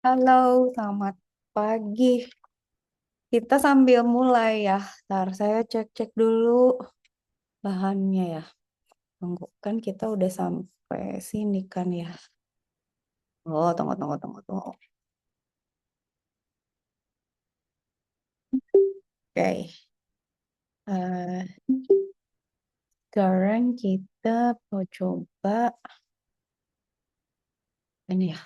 Halo, selamat pagi. Kita sambil mulai ya. Ntar saya cek-cek dulu bahannya ya. Tunggu, kan kita udah sampai sini kan ya. Oh, tunggu, tunggu, tunggu, tunggu. Oke. Eh, Sekarang kita mau coba ini ya.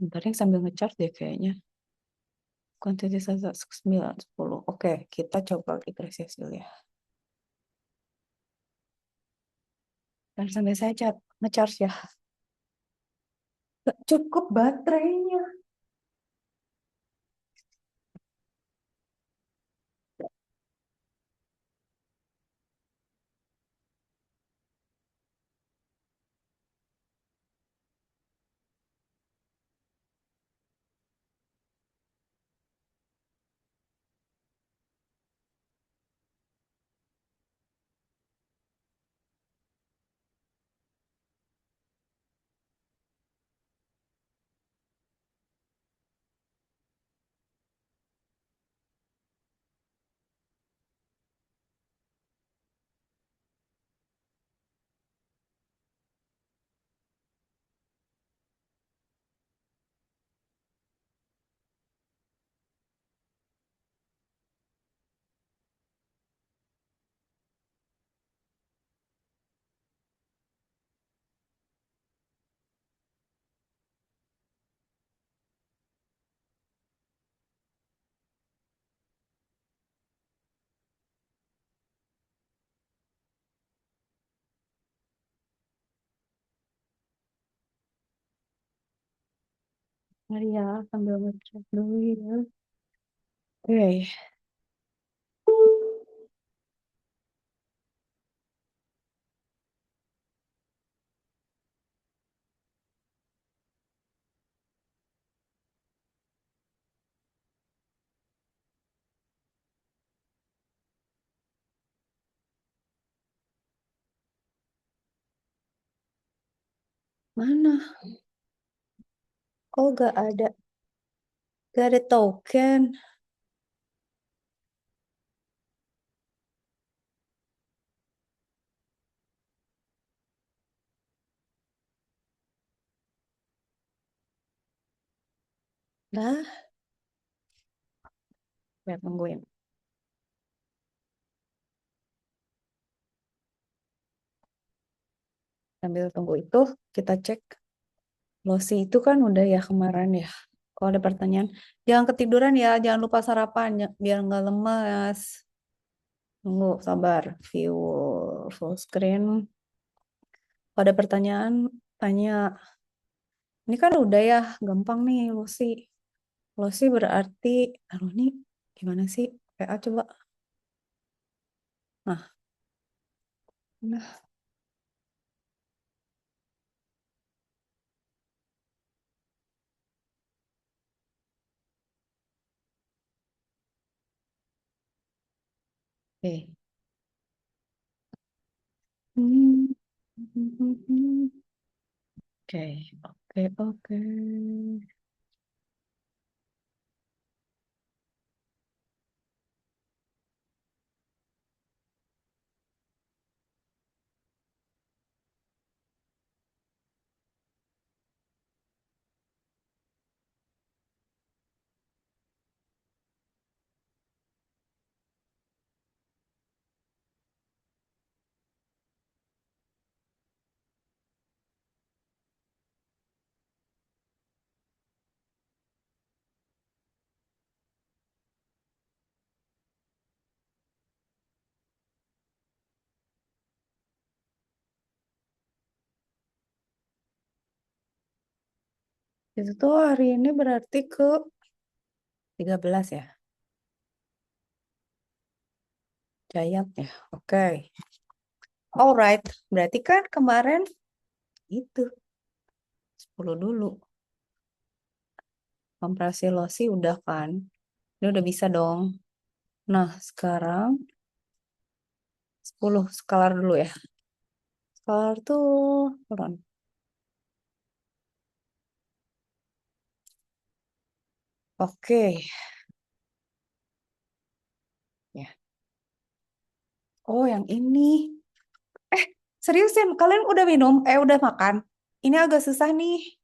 Bentar yang sambil ngechat deh kayaknya. Kuantitas 9, 10. Oke, kita coba dikasih dulu ya. Dan sambil saya chat, ngecharge ya. Gak cukup baterainya. Mari ya, sambil ngechat dulu ya. Oke. Mana? Kok gak ada token? Nah, ya tungguin. Sambil tunggu itu, kita cek. Losi itu kan udah ya kemarin ya. Kalau ada pertanyaan, jangan ketiduran ya, jangan lupa sarapan biar nggak lemas. Tunggu, sabar. View full screen. Kalau ada pertanyaan, tanya. Ini kan udah ya, gampang nih Losi. Losi berarti, aduh nih, gimana sih? PA coba. Nah, nah, oke. Hmm. Oke, oke, oke. Itu tuh hari ini berarti ke 13 ya, Jayat ya. Oke. Alright, berarti kan kemarin itu 10 dulu. Kompresi losi udah kan. Ini udah bisa dong. Nah, sekarang 10 skalar dulu ya. Skalar tuh turun. Oke. Ya. Oh, yang ini. Eh, seriusin, kalian udah minum? Udah makan? Ini agak susah nih.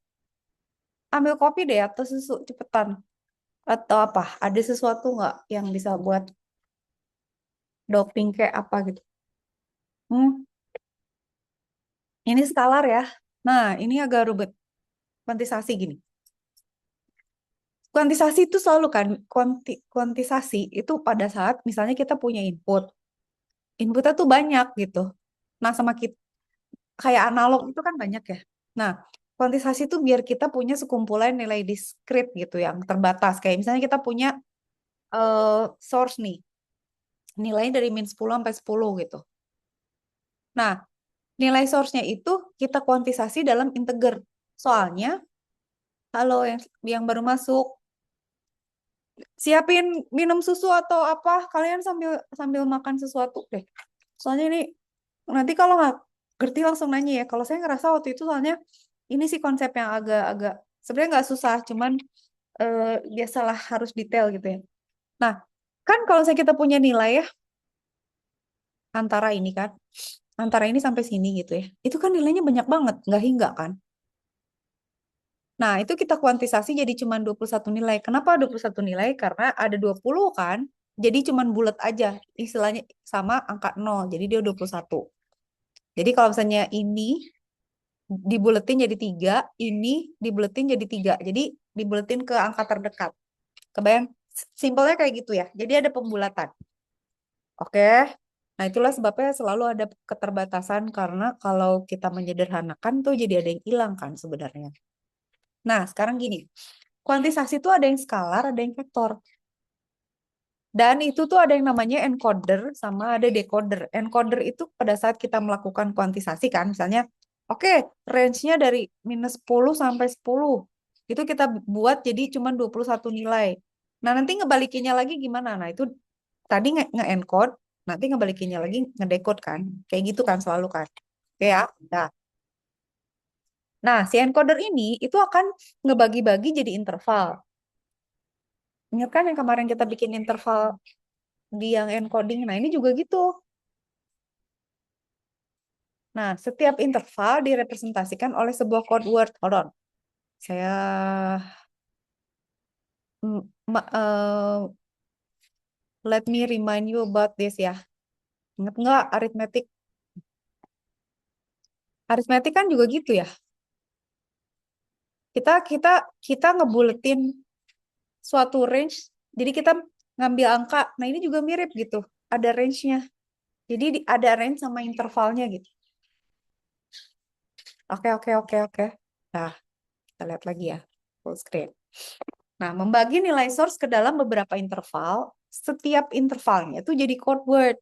Ambil kopi deh atau susu, cepetan. Atau apa? Ada sesuatu nggak yang bisa buat doping kayak apa gitu? Hmm, ini skalar ya. Nah, ini agak ribet. Kuantisasi gini. Kuantisasi itu selalu kan, kuantisasi itu pada saat misalnya kita punya input. Inputnya tuh banyak gitu. Nah, sama kita, kayak analog itu kan banyak ya. Nah, kuantisasi itu biar kita punya sekumpulan nilai diskrit gitu yang terbatas. Kayak misalnya kita punya source nih, nilainya dari -10 sampai 10 gitu. Nah, nilai source-nya itu kita kuantisasi dalam integer. Soalnya, kalau yang baru masuk, siapin minum susu atau apa, kalian sambil sambil makan sesuatu deh. Soalnya ini nanti kalau nggak ngerti langsung nanya ya. Kalau saya ngerasa waktu itu soalnya ini sih konsep yang agak-agak sebenarnya nggak susah, cuman eh, biasalah harus detail gitu ya. Nah, kan kalau saya kita punya nilai ya antara ini kan, antara ini sampai sini gitu ya. Itu kan nilainya banyak banget, nggak hingga kan? Nah, itu kita kuantisasi jadi cuma 21 nilai. Kenapa 21 nilai? Karena ada 20 kan. Jadi cuma bulat aja. Istilahnya sama angka 0. Jadi dia 21. Jadi kalau misalnya ini dibuletin jadi 3, ini dibuletin jadi 3. Jadi dibuletin ke angka terdekat. Kebayang? Simpelnya kayak gitu ya. Jadi ada pembulatan. Oke. Nah, itulah sebabnya selalu ada keterbatasan karena kalau kita menyederhanakan tuh jadi ada yang hilang kan sebenarnya. Nah, sekarang gini. Kuantisasi itu ada yang skalar, ada yang vektor. Dan itu tuh ada yang namanya encoder sama ada decoder. Encoder itu pada saat kita melakukan kuantisasi kan, misalnya, oke, range-nya dari -10 sampai 10. Itu kita buat jadi cuma 21 nilai. Nah, nanti ngebalikinnya lagi gimana? Nah, itu tadi nge-encode, nanti ngebalikinnya lagi ngedecode kan. Kayak gitu kan selalu kan. Oke ya. Nah, si encoder ini itu akan ngebagi-bagi jadi interval. Ingat kan yang kemarin kita bikin interval di yang encoding. Nah, ini juga gitu. Nah, setiap interval direpresentasikan oleh sebuah code word. Hold on. Saya mm, let me remind you about this ya. Ingat nggak aritmetik? Aritmetik kan juga gitu ya. Kita kita kita ngebuletin suatu range. Jadi kita ngambil angka. Nah, ini juga mirip gitu. Ada range-nya. Jadi ada range sama intervalnya gitu. Oke, oke, oke, oke. Nah, kita lihat lagi ya. Full screen. Nah, membagi nilai source ke dalam beberapa interval, setiap intervalnya itu jadi code word.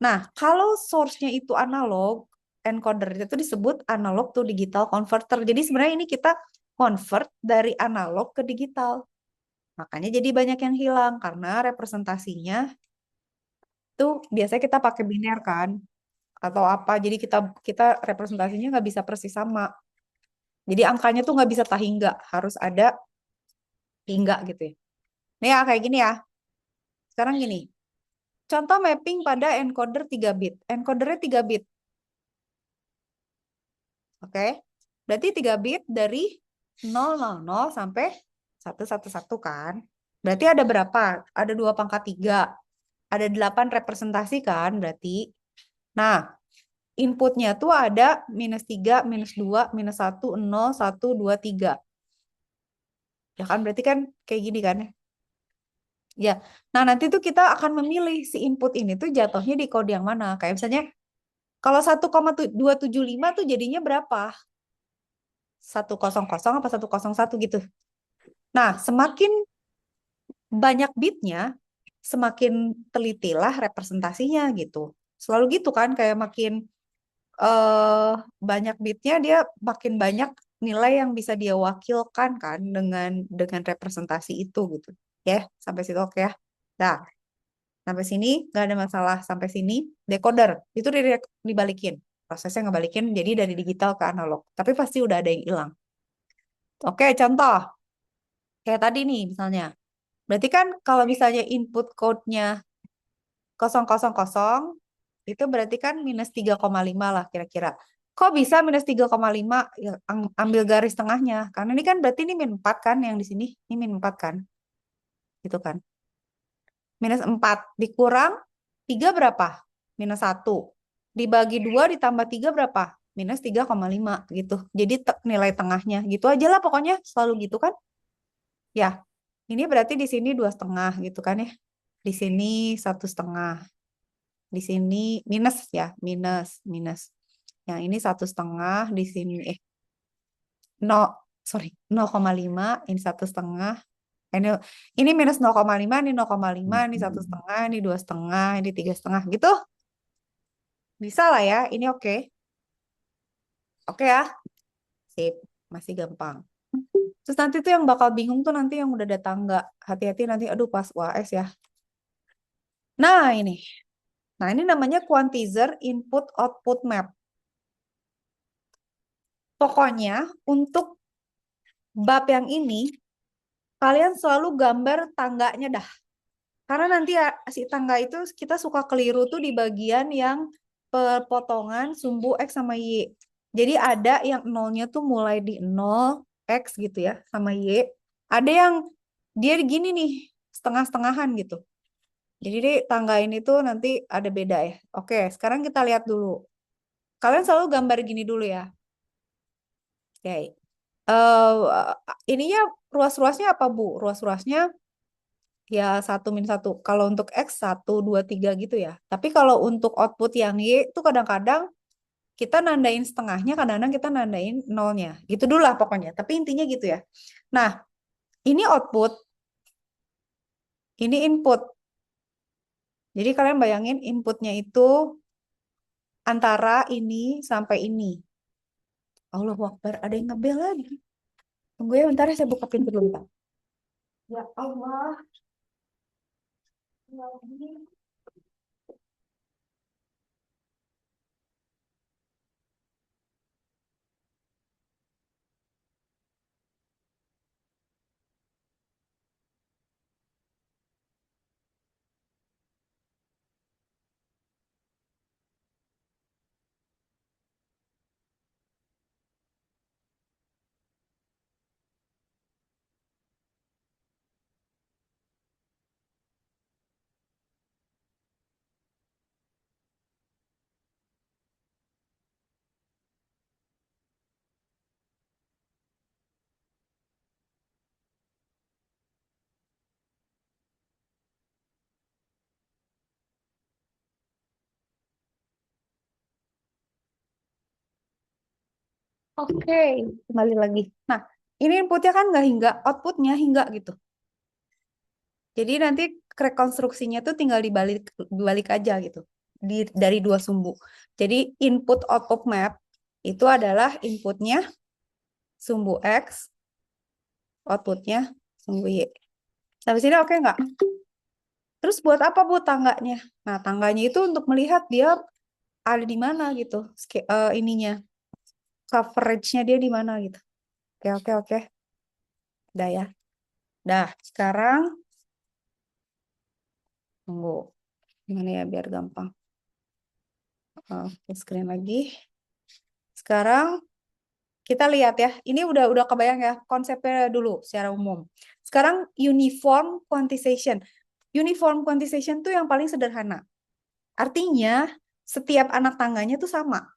Nah, kalau source-nya itu analog, encoder itu disebut analog to digital converter. Jadi sebenarnya ini kita convert dari analog ke digital. Makanya jadi banyak yang hilang karena representasinya tuh biasanya kita pakai biner kan atau apa. Jadi kita kita representasinya nggak bisa persis sama. Jadi angkanya tuh nggak bisa tahingga, harus ada hingga gitu ya. Nih ya kayak gini ya. Sekarang gini. Contoh mapping pada encoder 3 bit. Encodernya 3 bit. Oke. Berarti 3 bit dari 000 sampai 111 kan. Berarti ada berapa? Ada 2 pangkat 3. Ada 8 representasi kan berarti. Nah, inputnya tuh ada -3, -2, -1, 0, 1, 2, 3. Ya kan berarti kan kayak gini kan ya. Ya. Nah, nanti tuh kita akan memilih si input ini tuh jatuhnya di kode yang mana. Kayak misalnya kalau 1,275 tuh jadinya berapa? 100 apa 101 gitu. Nah, semakin banyak bitnya, semakin telitilah representasinya gitu. Selalu gitu kan, kayak makin eh banyak bitnya dia makin banyak nilai yang bisa dia wakilkan kan dengan representasi itu gitu. Ya, sampai situ oke ya. Nah, sampai sini nggak ada masalah. Sampai sini decoder itu dibalikin. Prosesnya ngebalikin jadi dari digital ke analog. Tapi pasti udah ada yang hilang. Oke, contoh. Kayak tadi nih misalnya. Berarti kan kalau misalnya input code-nya 000, itu berarti kan -3,5 lah kira-kira. Kok bisa -3,5? Ya, ambil garis tengahnya. Karena ini kan berarti ini -4 kan yang di sini. Ini -4 kan. Gitu kan. -4 dikurang 3 berapa? -1. Dibagi 2 ditambah 3 berapa? -3,5 gitu. Jadi nilai tengahnya. Gitu aja lah pokoknya. Selalu gitu kan. Ya, ini berarti di sini 2,5 gitu kan ya. Di sini 1,5. Di sini minus ya. Minus. Minus. Yang ini 1,5. Di sini no, sorry, 0,5. Ini 1,5. Ini minus 0,5, ini 0,5, ini 1,5, ini 2,5, ini 3,5 gitu. Bisa lah ya, ini oke. Oke ya, sip, masih gampang. Terus nanti tuh yang bakal bingung tuh nanti yang udah ada tangga. Hati-hati nanti, aduh pas UAS ya. Nah ini, nah ini namanya quantizer input output map. Pokoknya untuk bab yang ini, kalian selalu gambar tangganya dah. Karena nanti ya, si tangga itu kita suka keliru tuh di bagian yang pepotongan sumbu X sama Y. Jadi ada yang nolnya tuh mulai di 0, X gitu ya, sama Y. Ada yang dia gini nih, setengah-setengahan gitu. Jadi deh, tangga ini tuh nanti ada beda ya. Oke, sekarang kita lihat dulu. Kalian selalu gambar gini dulu ya. Oke. Ininya ruas-ruasnya apa, Bu? Ruas-ruasnya ya 1 - 1. Kalau untuk X 1, 2, 3 gitu ya. Tapi kalau untuk output yang Y itu kadang-kadang kita nandain setengahnya, kadang-kadang kita nandain nolnya. Gitu dulu lah pokoknya. Tapi intinya gitu ya. Nah, ini output, ini input. Jadi kalian bayangin inputnya itu antara ini sampai ini. Allahu Akbar, ada yang ngebel lagi. Tunggu ya bentar ya, saya buka pintu dulu, Pak. Ya Allah. Ya Allah. Oke, kembali lagi. Nah, ini inputnya kan nggak hingga, outputnya hingga gitu. Jadi nanti rekonstruksinya tuh tinggal dibalik aja gitu. Dari dua sumbu. Jadi input output map itu adalah inputnya sumbu X, outputnya sumbu Y. Sampai sini oke nggak? Terus buat apa Bu tangganya? Nah, tangganya itu untuk melihat dia ada di mana gitu. Ininya, coverage-nya dia di mana gitu. Oke, oke, oke. Udah ya. Dah, sekarang tunggu. Gimana ya biar gampang. Oke, screen lagi. Sekarang kita lihat ya. Ini udah kebayang ya konsepnya dulu secara umum. Sekarang uniform quantization. Uniform quantization tuh yang paling sederhana. Artinya setiap anak tangganya tuh sama.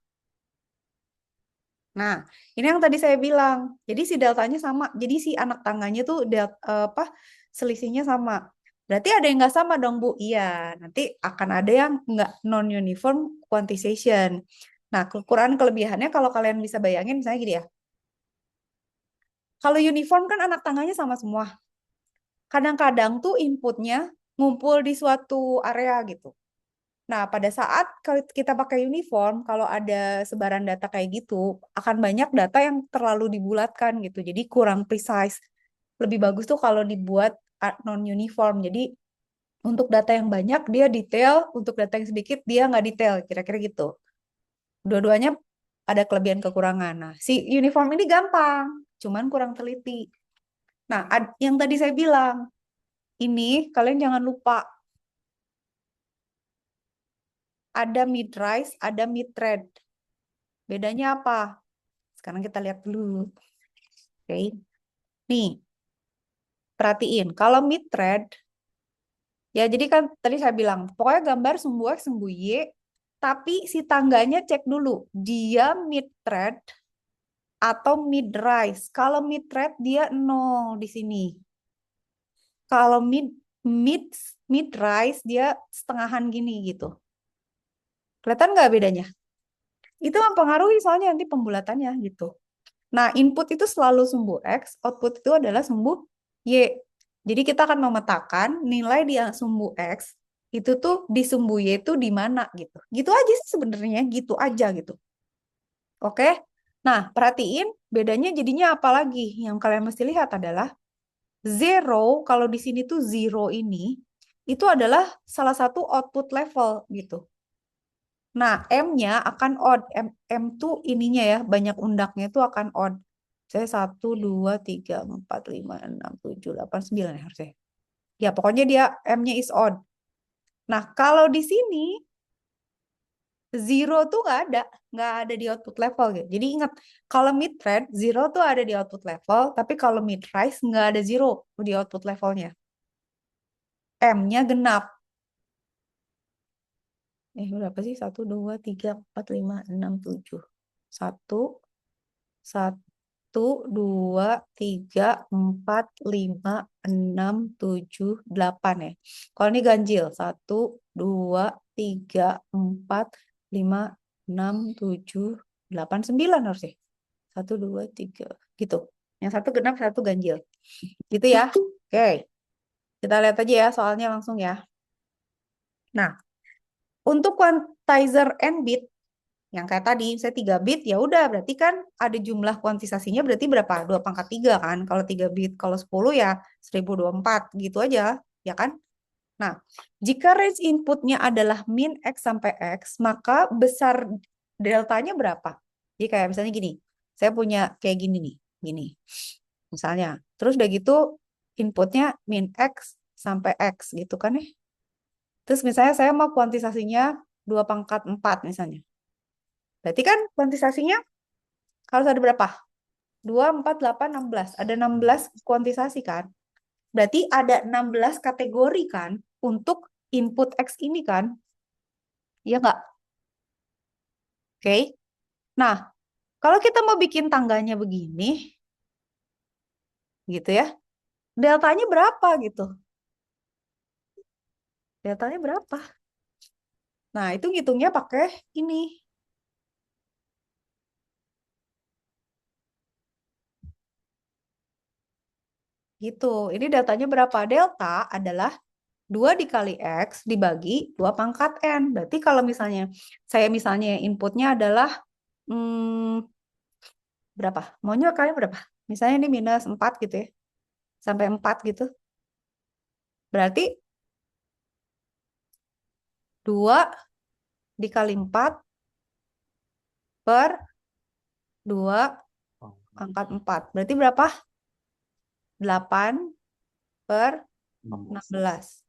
Nah, ini yang tadi saya bilang. Jadi si deltanya sama. Jadi si anak tangganya tuh selisihnya sama. Berarti ada yang nggak sama dong, Bu? Iya, nanti akan ada yang nggak non-uniform quantization. Nah, kekurangan kelebihannya kalau kalian bisa bayangin, misalnya gini ya. Kalau uniform kan anak tangganya sama semua. Kadang-kadang tuh inputnya ngumpul di suatu area gitu. Nah, pada saat kita pakai uniform, kalau ada sebaran data kayak gitu, akan banyak data yang terlalu dibulatkan gitu. Jadi kurang precise. Lebih bagus tuh kalau dibuat non-uniform. Jadi untuk data yang banyak dia detail, untuk data yang sedikit dia nggak detail, kira-kira gitu. Dua-duanya ada kelebihan kekurangan. Nah, si uniform ini gampang, cuman kurang teliti. Nah, yang tadi saya bilang, ini kalian jangan lupa ada mid rise, ada mid trend. Bedanya apa? Sekarang kita lihat dulu. Oke. Nih, perhatiin. Kalau mid trend, ya jadi kan tadi saya bilang, pokoknya gambar sumbu X, sumbu Y, tapi si tangganya cek dulu. Dia mid trend atau mid rise. Kalau mid trend dia 0 di sini. Kalau mid mid rise dia setengahan gini gitu. Kelihatan nggak bedanya? Itu mempengaruhi soalnya nanti pembulatannya gitu. Nah, input itu selalu sumbu X, output itu adalah sumbu Y. Jadi kita akan memetakan nilai di sumbu X itu tuh di sumbu Y itu di mana gitu. Gitu aja sih sebenarnya, gitu aja gitu. Oke? Nah, perhatiin bedanya jadinya apa lagi? Yang kalian mesti lihat adalah zero, kalau di sini tuh zero ini, itu adalah salah satu output level gitu. Nah, M-nya akan odd. M tuh ininya ya, banyak undaknya itu akan odd. Saya 1, 2, 3, 4, 5, 6, 7, 8, 9 ya harusnya. Ya, pokoknya dia M-nya is odd. Nah, kalau di sini, zero tuh nggak ada di output level gitu. Jadi ingat, kalau mid thread, zero tuh ada di output level, tapi kalau mid rise nggak ada zero di output levelnya. M-nya genap. Berapa sih? 1, 2, 3, 4, 5, 6, 7. Satu, satu, 2, 3, 4, 5, 6, 7, 8 ya. Kalau ini ganjil. 1, 2, 3, 4, 5, 6, 7, 8, 9 harusnya. 1, 2, 3 gitu. Yang satu genap, satu ganjil. Gitu ya. Oke. Kita lihat aja ya soalnya langsung ya. Nah, untuk quantizer n bit yang kayak tadi, saya 3 bit, ya udah berarti kan ada jumlah kuantisasinya berarti berapa? 2 pangkat 3 kan. Kalau 3 bit, kalau 10 ya 1024 gitu aja, ya kan? Nah, jika range inputnya adalah min X sampai X, maka besar deltanya berapa? Jadi kayak misalnya gini, saya punya kayak gini nih, gini. Misalnya, terus udah gitu inputnya min X sampai X gitu kan ya. Terus misalnya saya mau kuantisasinya 2 pangkat 4 misalnya. Berarti kan kuantisasinya harus ada berapa? 2, 4, 8, 16. Ada 16 kuantisasi kan? Berarti ada 16 kategori kan untuk input X ini kan? Iya nggak? Oke. Nah, kalau kita mau bikin tangganya begini, gitu ya, deltanya berapa gitu? Deltanya berapa? Nah, itu ngitungnya pakai ini. Gitu. Ini deltanya berapa? Delta adalah 2 dikali X dibagi 2 pangkat N. Berarti kalau misalnya saya misalnya inputnya adalah berapa? Maunya kalian berapa? Misalnya ini minus 4 gitu ya. Sampai 4 gitu. Berarti 2 dikali 4 per 2 pangkat 4. Berarti berapa? 8 per 16.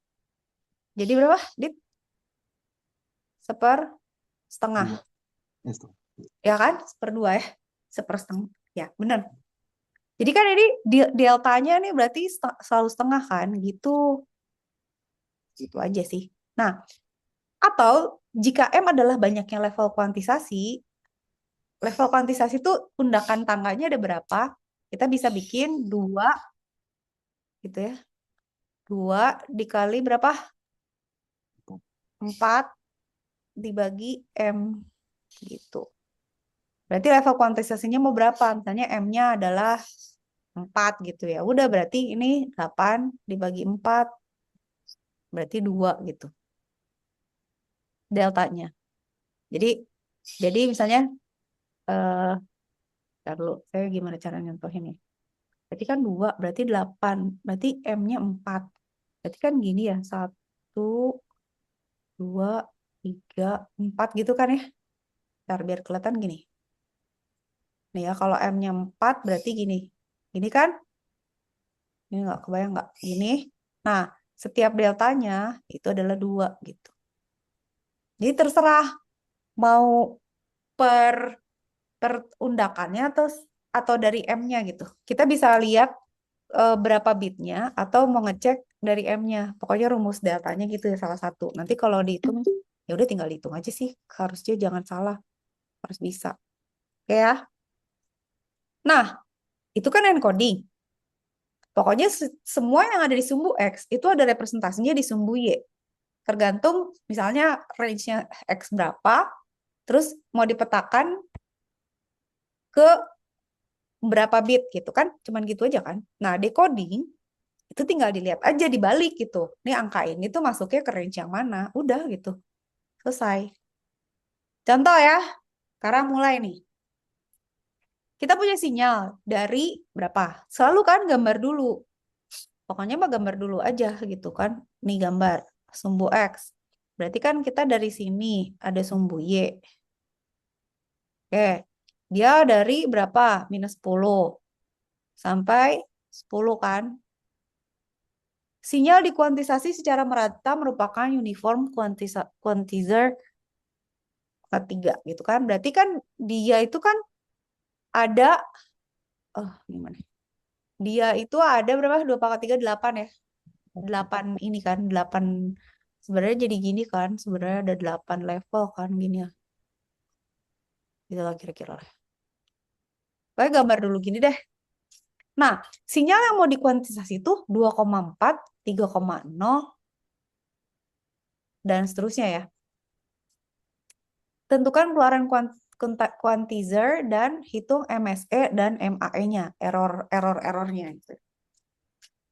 Jadi berapa? Dit? Seper setengah. Ya kan? Seper 2 ya. Seper setengah. Ya, benar. Jadi kan ini deltanya nih berarti selalu setengah kan? Gitu. Gitu aja sih. Nah, atau jika M adalah banyaknya level kuantisasi itu undakan tangganya ada berapa? Kita bisa bikin 2 gitu ya. 2 dikali berapa? 4 dibagi M gitu. Berarti level kuantisasinya mau berapa? Misalnya M-nya adalah 4 gitu ya. Udah berarti ini 8 dibagi 4 berarti 2 gitu deltanya. Jadi misalnya eh ntar dulu, saya gimana cara nyontohin ya? Berarti kan 2 berarti 8. Berarti M-nya 4. Berarti kan gini ya. 1, 2, 3, 4 gitu kan ya. Ntar biar kelihatan gini. Nih ya, kalau M-nya 4 berarti gini. Gini kan? Ini nggak kebayang nggak? Gini. Nah, setiap deltanya itu adalah 2 gitu. Jadi terserah mau per per undakannya atau dari M-nya gitu. Kita bisa lihat berapa bitnya atau mau ngecek dari M-nya. Pokoknya rumus deltanya gitu ya salah satu. Nanti kalau dihitung ya udah tinggal dihitung aja sih. Harusnya jangan salah, harus bisa. Oke ya. Nah, itu kan encoding. Pokoknya semua yang ada di sumbu X itu ada representasinya di sumbu Y. Tergantung misalnya range-nya X berapa, terus mau dipetakan ke berapa bit gitu kan. Cuman gitu aja kan. Nah, decoding itu tinggal dilihat aja dibalik gitu. Ini angka ini tuh masuknya ke range yang mana. Udah gitu. Selesai. Contoh ya. Sekarang mulai nih. Kita punya sinyal dari berapa? Selalu kan gambar dulu. Pokoknya mah gambar dulu aja gitu kan. Nih gambar sumbu X. Berarti kan kita dari sini ada sumbu Y. Oke. Dia dari berapa? Minus 10 sampai 10 kan. Sinyal dikuantisasi secara merata merupakan uniform quantizer ketiga gitu kan. Berarti kan dia itu kan ada gimana? Dia itu ada berapa? 2 pangkat 3 8 ya. 8 ini kan, 8 sebenarnya jadi gini kan. Sebenarnya ada 8 level kan gini ya. Gitu lah kira-kira lah. Pokoknya gambar dulu gini deh. Nah, sinyal yang mau dikuantisasi itu 2,4, 3,0 dan seterusnya ya. Tentukan keluaran quantizer dan hitung MSE dan MAE-nya, errornya gitu.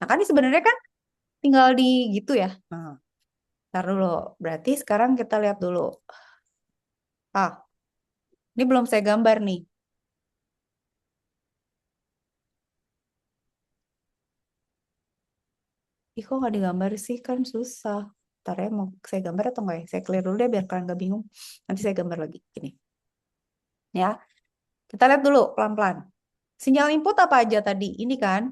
Nah, kan ini sebenarnya kan tinggal di gitu ya. Nah, ntar dulu. Berarti sekarang kita lihat dulu. Ini belum saya gambar nih. Ih, kok nggak digambar sih? Kan susah. Ntar ya, mau saya gambar atau enggak ya? Saya clear dulu deh biar kalian nggak bingung. Nanti saya gambar lagi. Gini. Ya, kita lihat dulu pelan-pelan. Sinyal input apa aja tadi? Ini kan.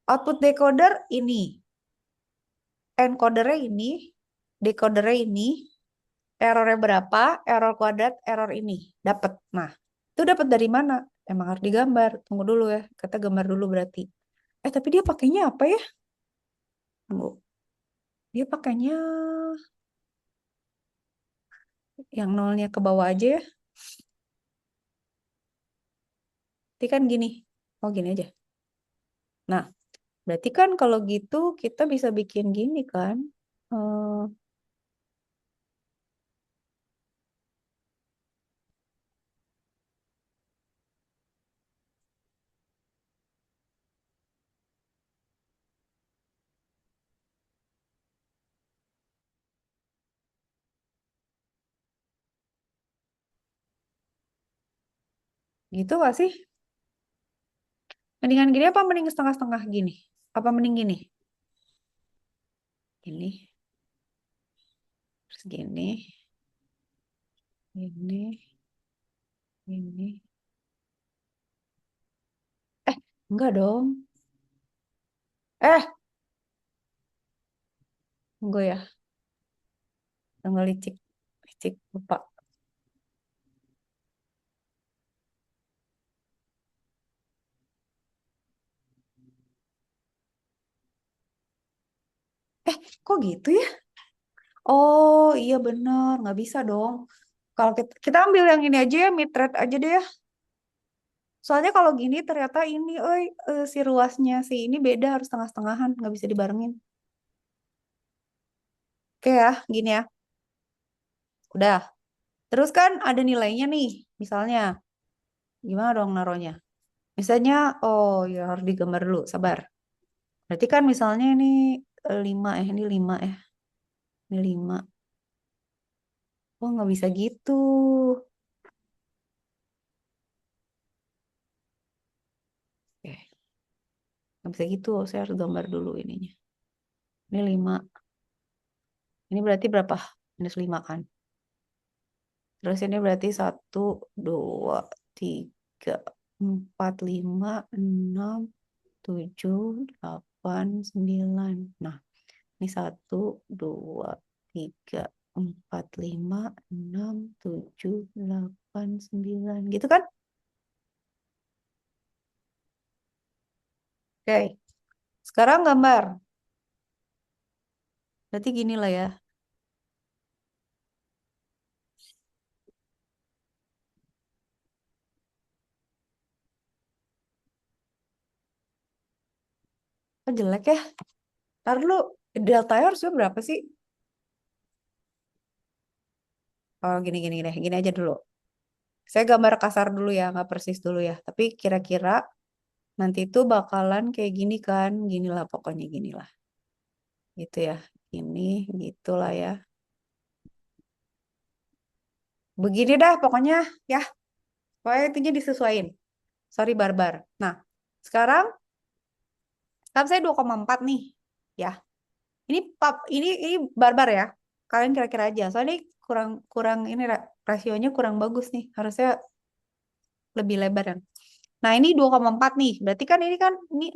Output decoder ini. Encodernya ini. Decodernya ini. Errornya berapa? Error kuadrat, error ini. Dapat. Nah, itu dapat dari mana? Emang harus digambar. Tunggu dulu ya. Kita gambar dulu berarti. Tapi dia pakainya apa ya? Tunggu. Dia pakainya yang nolnya ke bawah aja ya. Nanti kan gini. Oh, gini aja. Nah, berarti kan kalau gitu kita bisa bikin gini kan. Eh, gitu gak sih? Mendingan gini apa mending setengah-setengah gini? Apa mending gini? Gini, terus gini, gini, gini. Enggak dong. Eh, tunggu ya. Tunggu licik. Licik, lupa. Kok gitu ya? Oh, iya bener. Nggak bisa dong. Kalau kita ambil yang ini aja ya, mid rate aja deh ya. Soalnya kalau gini ternyata ini, si ruasnya si ini beda harus setengah-setengahan, nggak bisa dibarengin. Oke ya, gini ya. Udah. Terus kan ada nilainya nih, misalnya. Gimana dong naruhnya? Misalnya, oh ya harus digambar dulu, sabar. Berarti kan misalnya ini 5 ini 5 ya. Ini 5. Oh nggak bisa gitu. Oke, nggak bisa gitu, saya harus gambar dulu ininya. Ini 5. Ini berarti berapa? Minus 5 kan? Terus ini berarti 1, 2, 3, 4, 5, 6, 7, 8, 9. Nah, ini 1, 2, 3, 4, 5, 6, 7, 8, 9. Gitu kan? Oke. Sekarang gambar. Berarti gini lah ya. Oh, jelek ya. Ntar dulu, deltanya harusnya berapa sih? Oh, gini deh. Gini aja dulu. Saya gambar kasar dulu ya, nggak persis dulu ya. Tapi kira-kira nanti itu bakalan kayak gini kan. Ginilah pokoknya ginilah. Gitu ya. Gini, gitulah ya. Begini dah pokoknya ya. Pokoknya intinya disesuaiin. Sorry barbar. Nah, sekarang kan saya 2,4 nih. Ya. Ini barbar ya. Kalian kira-kira aja. Soalnya ini kurang kurang ini rasionya kurang bagus nih. Harusnya lebih lebar kan. Nah, ini 2,4 nih. Berarti kan ini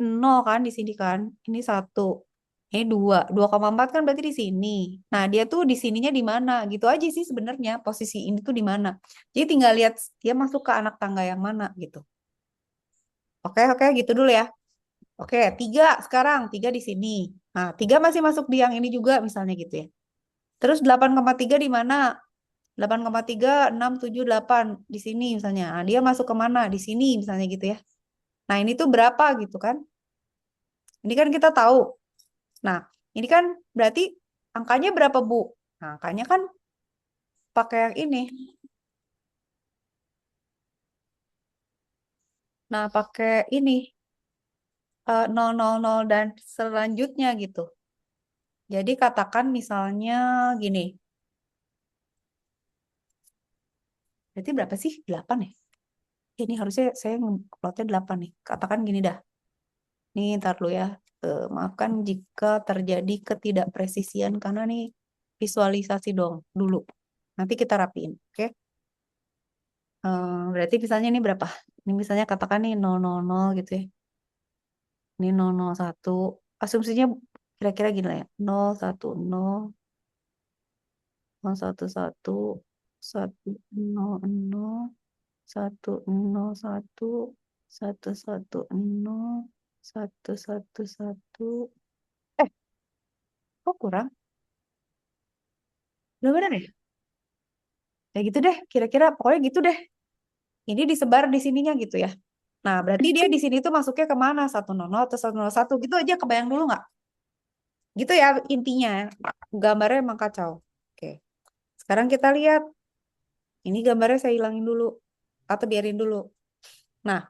0 kan di sini kan. Ini 1. Ini 2,4 kan berarti di sini. Nah, dia tuh di sininya di mana? Gitu aja sih sebenarnya. Posisi ini tuh di mana. Jadi tinggal lihat dia masuk ke anak tangga yang mana gitu. Oke, oke, gitu dulu ya. Oke, 3 sekarang. 3 di sini. Nah, 3 masih masuk di yang ini juga misalnya gitu ya. Terus 8,3 di mana? 8,3, 6, 7, 8 di sini misalnya. Nah, dia masuk ke mana? Di sini misalnya gitu ya. Nah, ini tuh berapa gitu kan? Ini kan kita tahu. Nah, ini kan berarti angkanya berapa, Bu? Nah, angkanya kan pakai yang ini. Nah, pakai ini 000 dan selanjutnya gitu. Jadi katakan misalnya gini. Berarti berapa sih? 8 ya? Ini harusnya saya uploadnya 8 nih. Katakan gini dah. Nih, ntar dulu ya. Maafkan jika terjadi ketidakpresisian karena nih visualisasi dong dulu. Nanti kita rapiin, oke? Berarti misalnya ini berapa? Ini misalnya katakan nih 000 gitu ya. Ini 001. Asumsinya kira-kira gini lah ya. 010, 011, 100, 101, 110, 111. Eh, kok kurang? Udah bener ya? Ya gitu deh, kira-kira pokoknya gitu deh. Ini disebar di sininya gitu ya. Nah, berarti dia di sini tuh masuknya kemana? 100 atau 101 gitu aja kebayang dulu nggak? Gitu ya intinya. Gambarnya emang kacau. Oke. Sekarang kita lihat. Ini gambarnya saya hilangin dulu. Atau biarin dulu. Nah,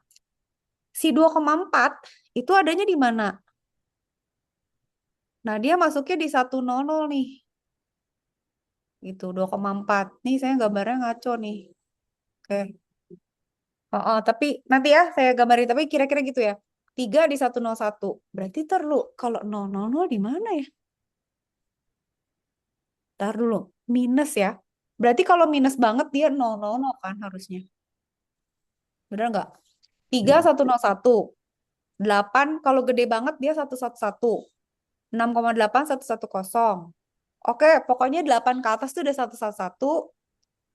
si 2,4 itu adanya di mana? Nah, dia masuknya di 100 nih. Gitu, 2,4. Nih saya gambarnya ngaco nih. Oke. Oh, oh, tapi nanti ya saya gambarin. Tapi kira-kira gitu ya. 3 di 101. Berarti terlu kalau 000 di mana ya? Ntar dulu. Minus ya. Berarti kalau minus banget dia 000 kan harusnya. Bener nggak? 3 101. 8 kalau gede banget dia 111. 6,8 110. Oke, pokoknya 8 ke atas tuh udah 111.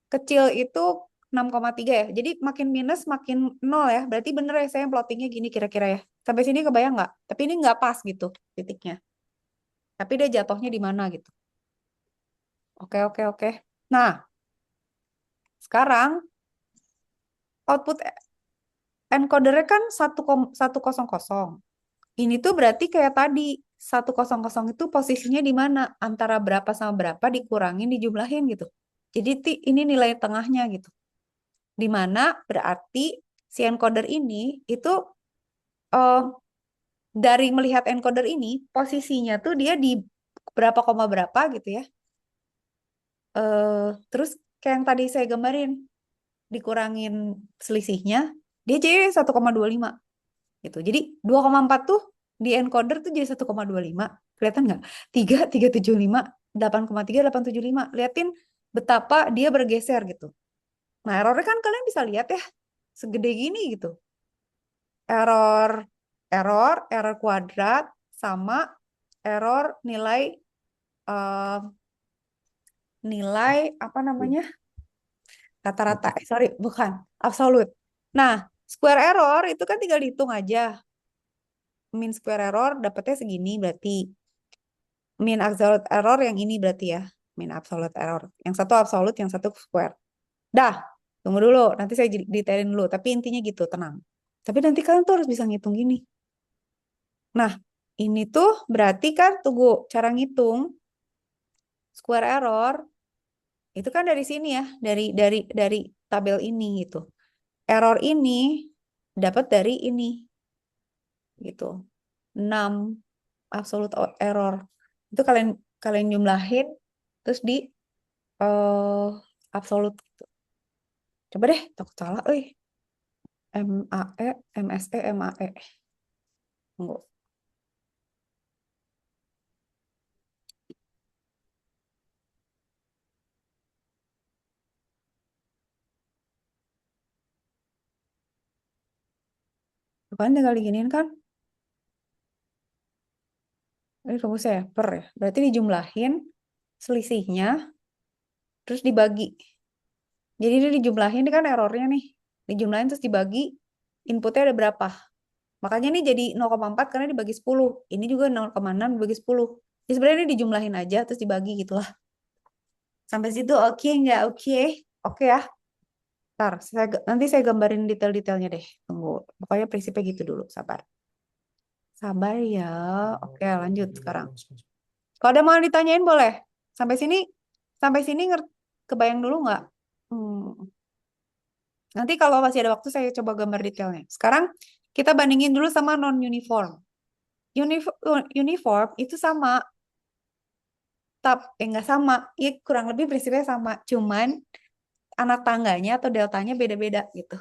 Kecil itu 6,3 ya. Jadi makin minus makin nol ya. Berarti bener ya saya plottingnya gini kira-kira ya. Sampai sini kebayang nggak? Tapi ini nggak pas gitu titiknya. Tapi dia jatuhnya di mana gitu. Oke, oke, oke. Nah, sekarang output encodernya kan 1,100. Ini tuh berarti kayak tadi 100 itu posisinya di mana? Antara berapa sama berapa dikurangin dijumlahin gitu. Jadi ini nilai tengahnya gitu. Di mana berarti si encoder ini itu eh, dari melihat encoder ini posisinya tuh dia di berapa koma berapa gitu ya. Terus kayak yang tadi saya gambarin dikurangin selisihnya dia jadi 1,25 gitu. Jadi 2,4 tuh di encoder tuh jadi 1,25. Kelihatan nggak? 3,375, 8,3, 875. Liatin betapa dia bergeser gitu. Nah, errornya kan kalian bisa lihat ya. Segede gini gitu. error error kuadrat sama error nilai eh, nilai apa namanya? Rata-rata. Sorry, bukan absolute. Nah, square error itu kan tinggal dihitung aja. Mean square error dapetnya segini berarti mean absolute error yang ini berarti ya. Mean absolute error. Yang satu absolute, yang satu square. Dah, tunggu dulu. Nanti saya detailin dulu. Tapi intinya gitu, tenang. Tapi nanti kalian tuh harus bisa ngitung gini. Nah, ini tuh berarti kan, tunggu, cara ngitung square error itu kan dari sini ya, dari tabel ini gitu. Error ini dapat dari ini gitu. 6 absolute error. Itu kalian kalian jumlahin terus di eh absolute gitu. Coba deh, takut salah euy. MAE, MSE, MAE. Tunggu. Kan tinggal diginiin kan? Ini rumusnya ya, per ya. Berarti dijumlahin selisihnya terus dibagi. Jadi ini dijumlahin, ini kan errornya nih. Dijumlahin terus dibagi, inputnya ada berapa. Makanya ini jadi 0,4 karena dibagi 10. Ini juga 0,6 dibagi 10. Jadi sebenarnya ini dijumlahin aja terus dibagi gitu lah. Sampai situ oke nggak? Oke. Oke ya. Ntar, nanti saya gambarin detail-detailnya deh. Tunggu. Pokoknya prinsipnya gitu dulu. Sabar. Sabar ya. Oke, lanjut sekarang. Kalau ada mau ditanyain boleh. Sampai sini, kebayang dulu nggak? Hmm. Nanti kalau masih ada waktu saya coba gambar detailnya. Sekarang kita bandingin dulu sama non-uniform. Uniform itu sama, nggak sama. Ya kurang lebih prinsipnya sama. Cuman anak tangganya atau deltanya beda-beda gitu.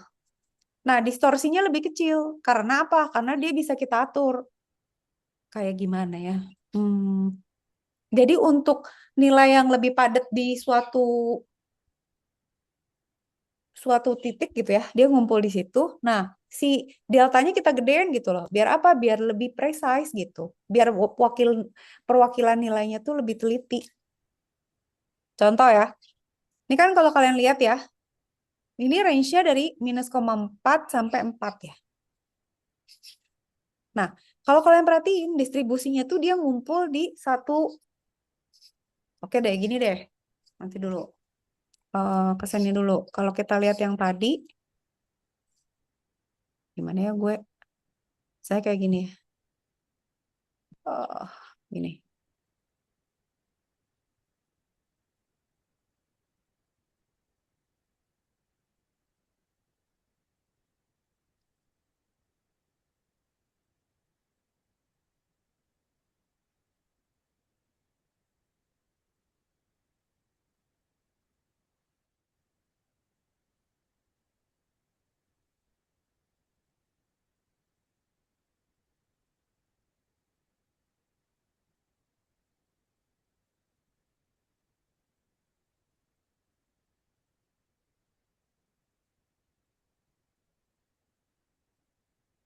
Nah, distorsinya lebih kecil. Karena apa? Karena dia bisa kita atur. Kayak gimana ya? Hmm, jadi untuk nilai yang lebih padat di suatu suatu titik gitu ya, dia ngumpul di situ. Nah, si deltanya kita gedein gitu loh. Biar apa? Biar lebih precise gitu. Biar perwakilan nilainya tuh lebih teliti. Contoh ya. Ini kan kalau kalian lihat ya, ini range-nya dari -,4 sampai 4 ya. Nah, kalau kalian perhatiin distribusinya tuh dia ngumpul di satu. Oke deh, gini deh. Nanti dulu. Kesini dulu. Kalau kita lihat yang tadi, gimana ya gue? Saya kayak gini. eh Gini.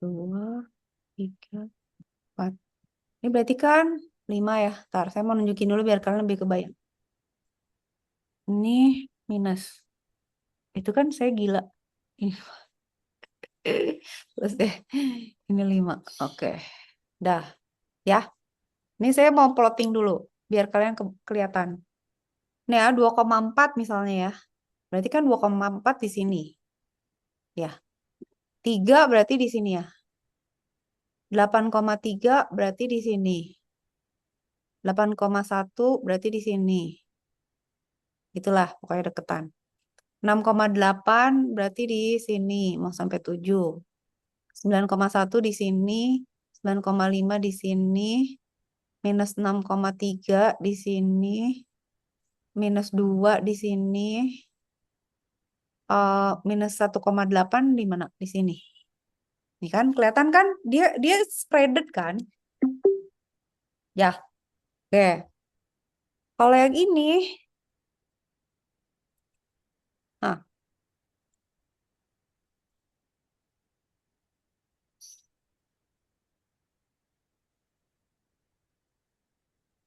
2, 3, 4. Ini berarti kan 5 ya. Ntar, saya mau nunjukin dulu biar kalian lebih kebayang. Ini minus. Itu kan saya gila. Ini terus deh. Ini 5. Oke. Dah. Ya. Ini saya mau plotting dulu. Biar kalian kelihatan. Nih ya, 2,4 misalnya ya. Berarti kan 2,4 di sini. Ya. 3 berarti di sini ya. 8,3 berarti di sini. 8,1 berarti di sini. Itulah pokoknya deketan. 6,8 berarti di sini. Mau sampai 7. 9,1 di sini. 9,5 di sini. -6,3 di sini. -2 di sini. -1,8 di mana? Di sini. Ini kan kelihatan kan dia dia spreaded kan? Ya, oke. Kalau yang ini, nah,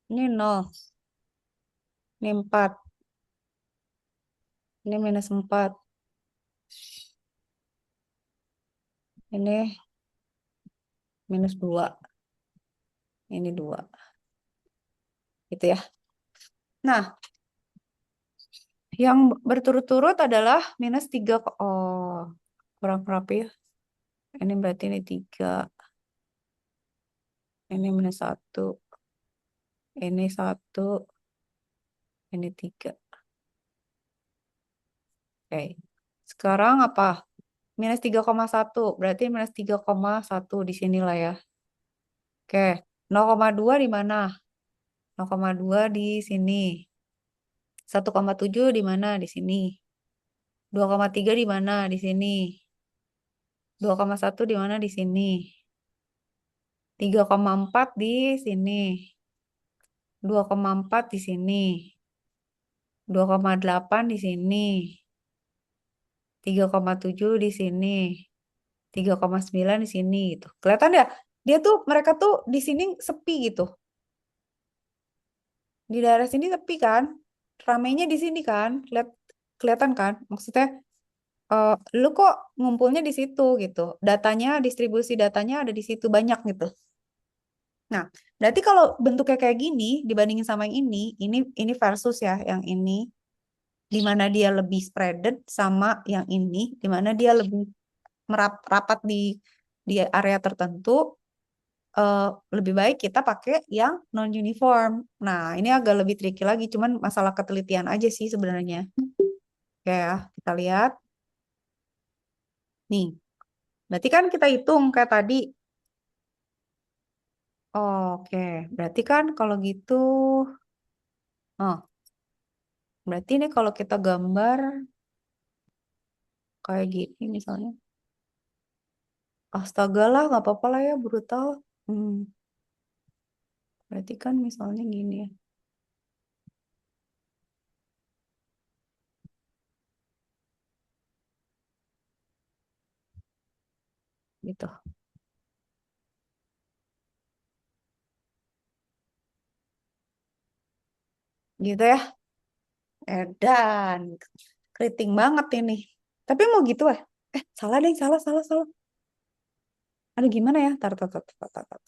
Ini 0. Ini 4. Ini -4. Ini -2. Ini 2. Gitu ya. Nah, yang berturut-turut adalah -3. Oh, kurang rapi ya. Ini berarti ini 3. Ini -1. Ini 1. Ini 3. Oke. Sekarang apa? -3,1. Berarti -3,1 di sinilah ya. Oke. 0,2 di mana? 0,2 di sini. 1,7 di mana? Di sini. 2,3 di mana? Di sini. 2,1 di mana? Di sini. 3,4 di sini. 2,4 di sini. 2,8 di sini. 3,7 di sini. 3,9 di sini gitu. Kelihatan ya? Dia tuh mereka tuh di sini sepi gitu. Di daerah sini sepi kan? Ramainya di sini kan? Kelihatan kan? Maksudnya lu kok ngumpulnya di situ gitu. Datanya, distribusi datanya ada di situ banyak gitu. Nah, berarti kalau bentuknya kayak gini dibandingin sama yang ini versus ya yang ini, di mana dia lebih spreaded sama yang ini, di mana dia lebih rapat di area tertentu, eh, lebih baik kita pakai yang non uniform. Nah, ini agak lebih tricky lagi, cuman masalah ketelitian aja sih sebenarnya. Oke ya, kita lihat nih. Berarti kan kita hitung kayak tadi. Oke, berarti kan kalau gitu, oh, berarti ini kalau kita gambar kayak gini misalnya. Astaga lah, nggak apa-apa lah ya, brutal. Hmm, berarti kan misalnya gini ya, gitu. Gitu ya. Edan. Keriting banget ini. Tapi mau gitu ya? Salah deh, salah, salah, salah. Aduh, gimana ya? Tar, tar, tar, tar, tar, tar.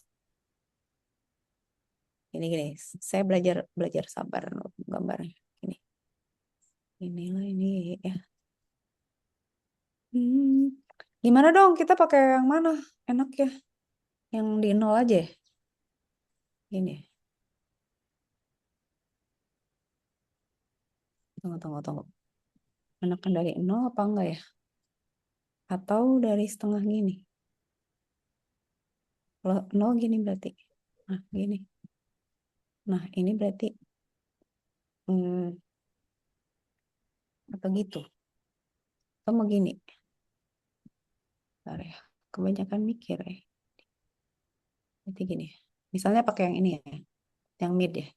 Gini, gini. Saya belajar belajar sabar gambarnya. Ini. Inilah ini ya. Hmm. Gimana dong? Kita pakai yang mana? Enak ya? Yang di nol aja ya? Gini. Tunggu, tunggu, tunggu. Enakan dari nol apa enggak ya? Atau dari setengah gini? Kalau nol gini berarti. Nah, gini. Nah, ini berarti apa gitu? Atau mau gini? Bentar ya. Kebanyakan mikir ya. Berarti gini. Misalnya pakai yang ini ya. Yang mid ya.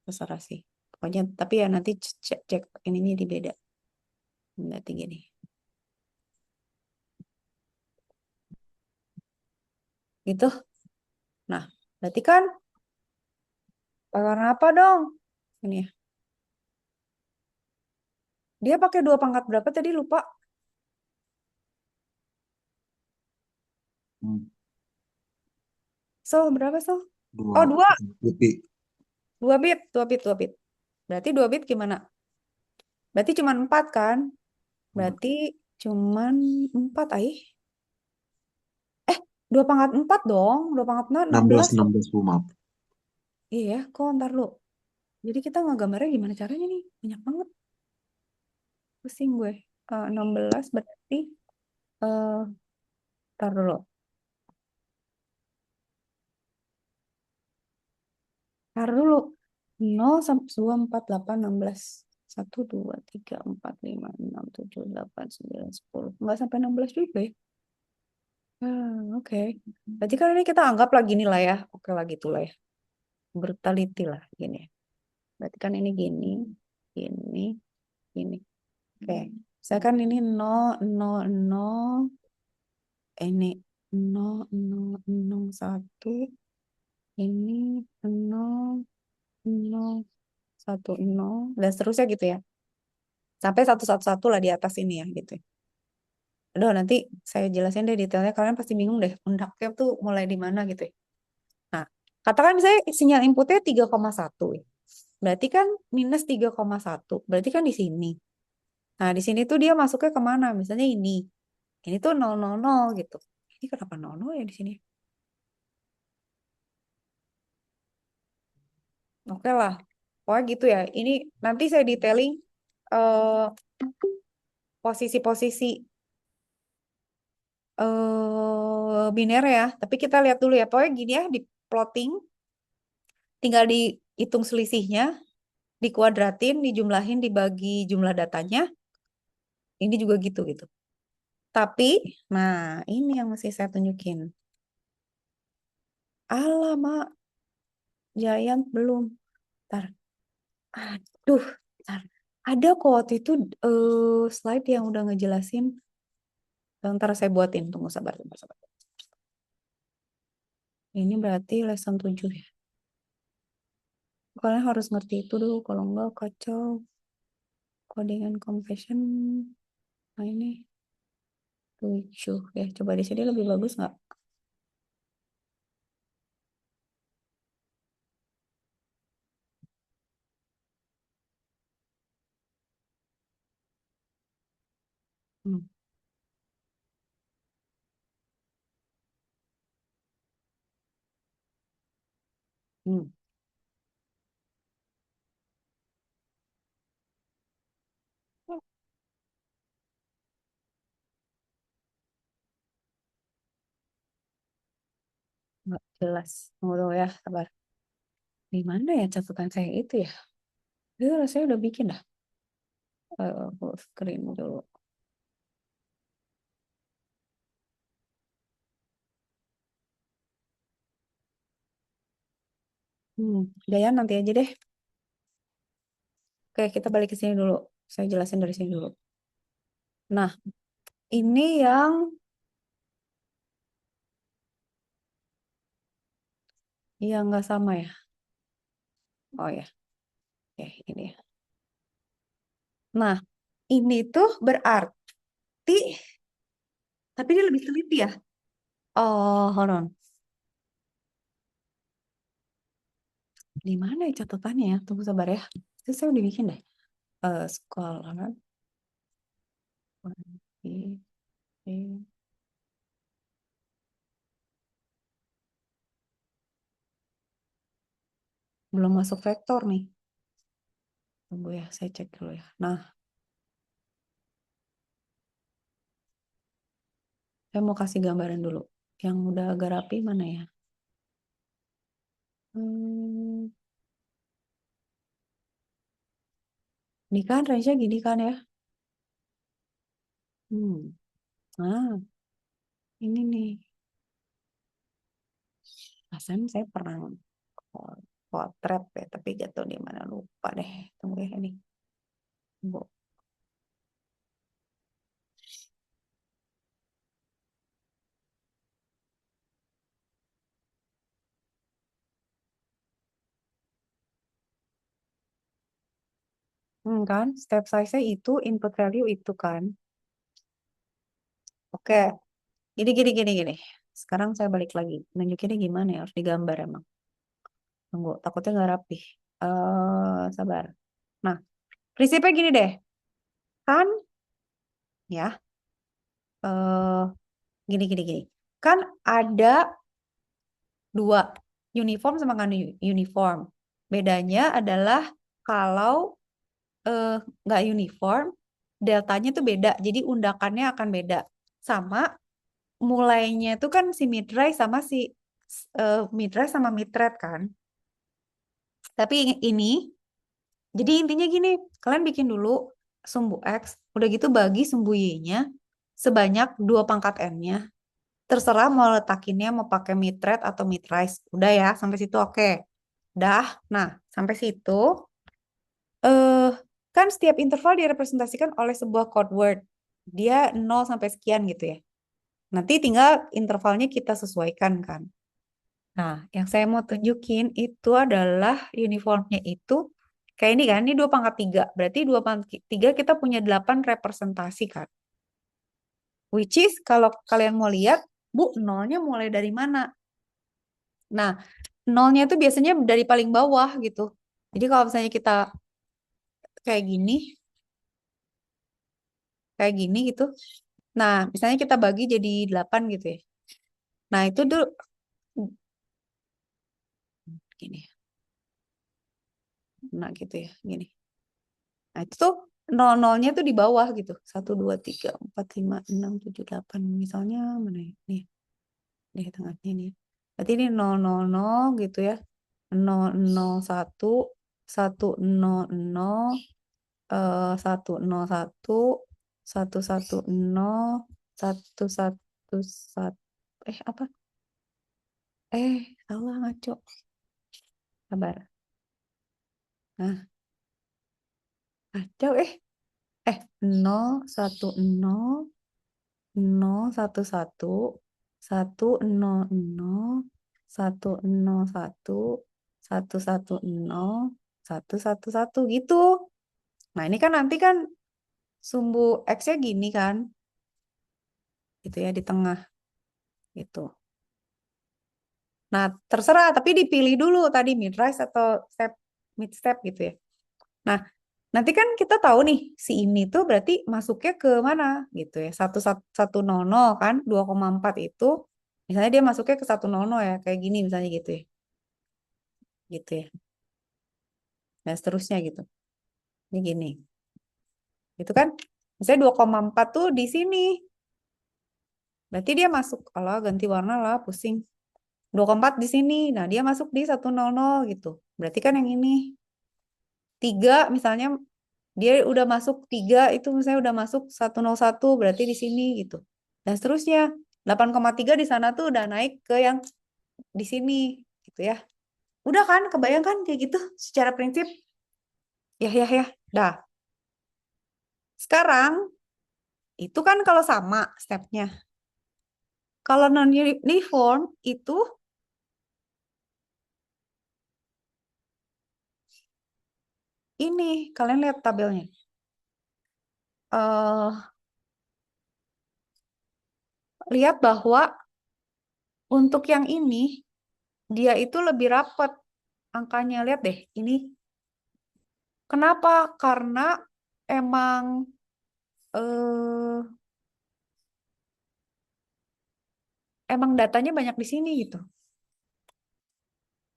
Terserah sih. Pokoknya, tapi ya nanti cek, cek ininya di beda. Berarti gini. Gitu. Nah, berarti kan warna apa dong? Ini ya. Dia pakai 2 pangkat berapa tadi lupa. Hmm. So, berapa so? Dua Oh, dua. lebih. 2 bit. 2 bit, 2 bit. Berarti 2 bit gimana? Berarti cuma 4 kan? Berarti cuman 4 ay. 2 pangkat 4 dong. 2 pangkat 4, 16 16. 16 Bu, maaf. Iya, kok ntar lu. Jadi kita ngegambarnya gimana caranya nih? Banyak banget. Pusing gue. 16 berarti. eh Ntar dulu. Ntar dulu. 0 sampai 2, 4, 8, 16. 1, 2, 3, 4, 5, 6, 7, 8, 9, 10. Nggak sampai 16 juga ya? Oke. Berarti kan ini kita anggap lagi nih lah ya. Oke lah gitu lah ya. Brutality lah gini. Berarti kan ini gini, gini, gini. Oke. Saya kan ini 0, 0, 0. Ini 0, 0, 0, 1. Ini 0, 0, 1, 0, dan seterusnya gitu ya. Sampai 111 lah di atas ini ya gitu. Aduh, nanti saya jelasin deh detailnya. Kalian pasti bingung deh, undaknya tuh mulai di mana gitu ya. Nah, katakan misalnya sinyal inputnya 3,1 ya. Berarti kan minus 3,1. Berarti kan di sini. Nah, di sini tuh dia masuknya kemana? Misalnya ini. Ini tuh 000 gitu. Ini kenapa 00 ya di sini? Oke lah. Pokoknya gitu ya. Ini nanti saya detailing eh, posisi-posisi biner ya. Tapi kita lihat dulu ya. Pokoknya gini ya, di plotting. Tinggal dihitung selisihnya, dikuadratin, dijumlahin, dibagi jumlah datanya. Ini juga gitu gitu. Tapi, nah ini yang mesti saya tunjukin. Alamak, Giant belum. Ntar, aduh, ntar. Ada kok waktu itu slide yang udah ngejelasin. Ntar saya buatin, tunggu sabar, sabar, sabar. Ini berarti lesson 7 ya. Kalian harus ngerti itu dulu, kalau enggak kacau. Coding and compression. Nah ini 7 ya. Coba di sini lebih bagus nggak? Hmm. Hmm. Nggak jelas. Tunggu dulu ya, sabar. Di mana ya catatan saya itu ya? Itu rasanya udah bikin dah. Full screen dulu. Dayan nanti aja deh. Oke, kita balik ke sini dulu. Saya jelasin dari sini dulu. Nah, ini yang nggak sama ya. Oh ya, oke ini ya. Nah, ini tuh berarti, tapi dia lebih teliti ya. Oh, hold on. Di mana ya catatannya ya? Tunggu sabar ya. Itu saya udah bikin deh. Sekolah. Belum masuk vektor nih. Tunggu ya, saya cek dulu ya. Nah, saya mau kasih gambaran dulu. Yang udah agak rapi mana ya? Hmm, ini kan range-nya gini kan ya? Hmm. Nah, ini nih. Rasanya saya pernah potret ya, tapi gak tahu di mana, lupa deh. Tunggu ya ini. Bu. Kan, step size-nya itu, input value itu kan. Oke, gini, gini, gini, gini. Sekarang saya balik lagi. Nunjukinnya gimana ya? Harus digambar emang. Tunggu, takutnya nggak rapi. Sabar. Nah, prinsipnya gini deh. Kan, ya, eh gini, gini, gini. Kan ada dua, uniform sama nggak uniform. Bedanya adalah kalau eh, nggak uniform, deltanya tuh beda. Jadi undakannya akan beda. Sama mulainya itu kan si mid-rise sama si mid-rise sama mid-thread kan. Tapi ini, jadi intinya gini, kalian bikin dulu sumbu X, udah gitu bagi sumbu Y-nya sebanyak 2 pangkat N-nya. Terserah mau letakinnya mau pakai mid-thread atau mid-rise. Udah ya, sampai situ oke. Dah, nah sampai situ eh kan setiap interval direpresentasikan oleh sebuah code word. Dia 0 sampai sekian gitu ya. Nanti tinggal intervalnya kita sesuaikan kan. Nah, yang saya mau tunjukin itu adalah uniformnya itu kayak ini kan, ini 2 pangkat 3. Berarti 2 pangkat 3 kita punya 8 representasi kan. Which is kalau kalian mau lihat, Bu, nolnya mulai dari mana? Nah, nolnya itu biasanya dari paling bawah gitu. Jadi kalau misalnya kita kayak gini, kayak gini gitu. Nah, misalnya kita bagi jadi 8 gitu ya. Nah, itu dulu gini. Nah, gitu ya, gini. Nah, itu tuh nol-nolnya tuh di bawah gitu. 1, 2, 3, 4, 5, 6, 7, 8. Misalnya mana ya? Nih, di tengahnya nih. Berarti ini 0, 0, 0 gitu ya. 0, 0, 1, 1, 0, 0, 1, 0, 1, 1, 1, 0, 1, 1, 1. Apa? Salah ngaco. Sabar. Nah, kacau. 0, 1, 0, 0, 1, 1, 1, 0, 0, 1, 0, 1, 1, 1, 0, 1, 1, 1 gitu. Nah, ini kan nanti kan sumbu X-nya gini kan, gitu ya di tengah gitu. Nah, terserah, tapi dipilih dulu tadi mid rise atau mid step gitu ya. Nah, nanti kan kita tahu nih si ini tuh berarti masuknya ke mana gitu ya. 1, 1, 1, 0, 0 kan 2,4 itu misalnya dia masuknya ke 1, 0, 0 ya kayak gini misalnya gitu ya. Gitu ya. Dan seterusnya gitu. Ini gini. Itu kan misalnya 2,4 tuh di sini. Berarti dia masuk. Kalau ganti warna lah pusing. 2,4 di sini. Nah, dia masuk di 1, 0, 0 gitu. Berarti kan yang ini 3 misalnya dia udah masuk 3 itu misalnya udah masuk 1, 0, 1 berarti di sini gitu. Dan seterusnya 8,3 di sana tuh udah naik ke yang di sini gitu ya. Udah kan kebayang kan kayak gitu secara prinsip? Ya ya ya. Dah. Sekarang itu kan kalau sama stepnya. Kalau non uniform itu ini kalian lihat tabelnya. eh Lihat bahwa untuk yang ini dia itu lebih rapat angkanya. Lihat deh, ini kenapa? Karena emang eh, emang datanya banyak di sini gitu.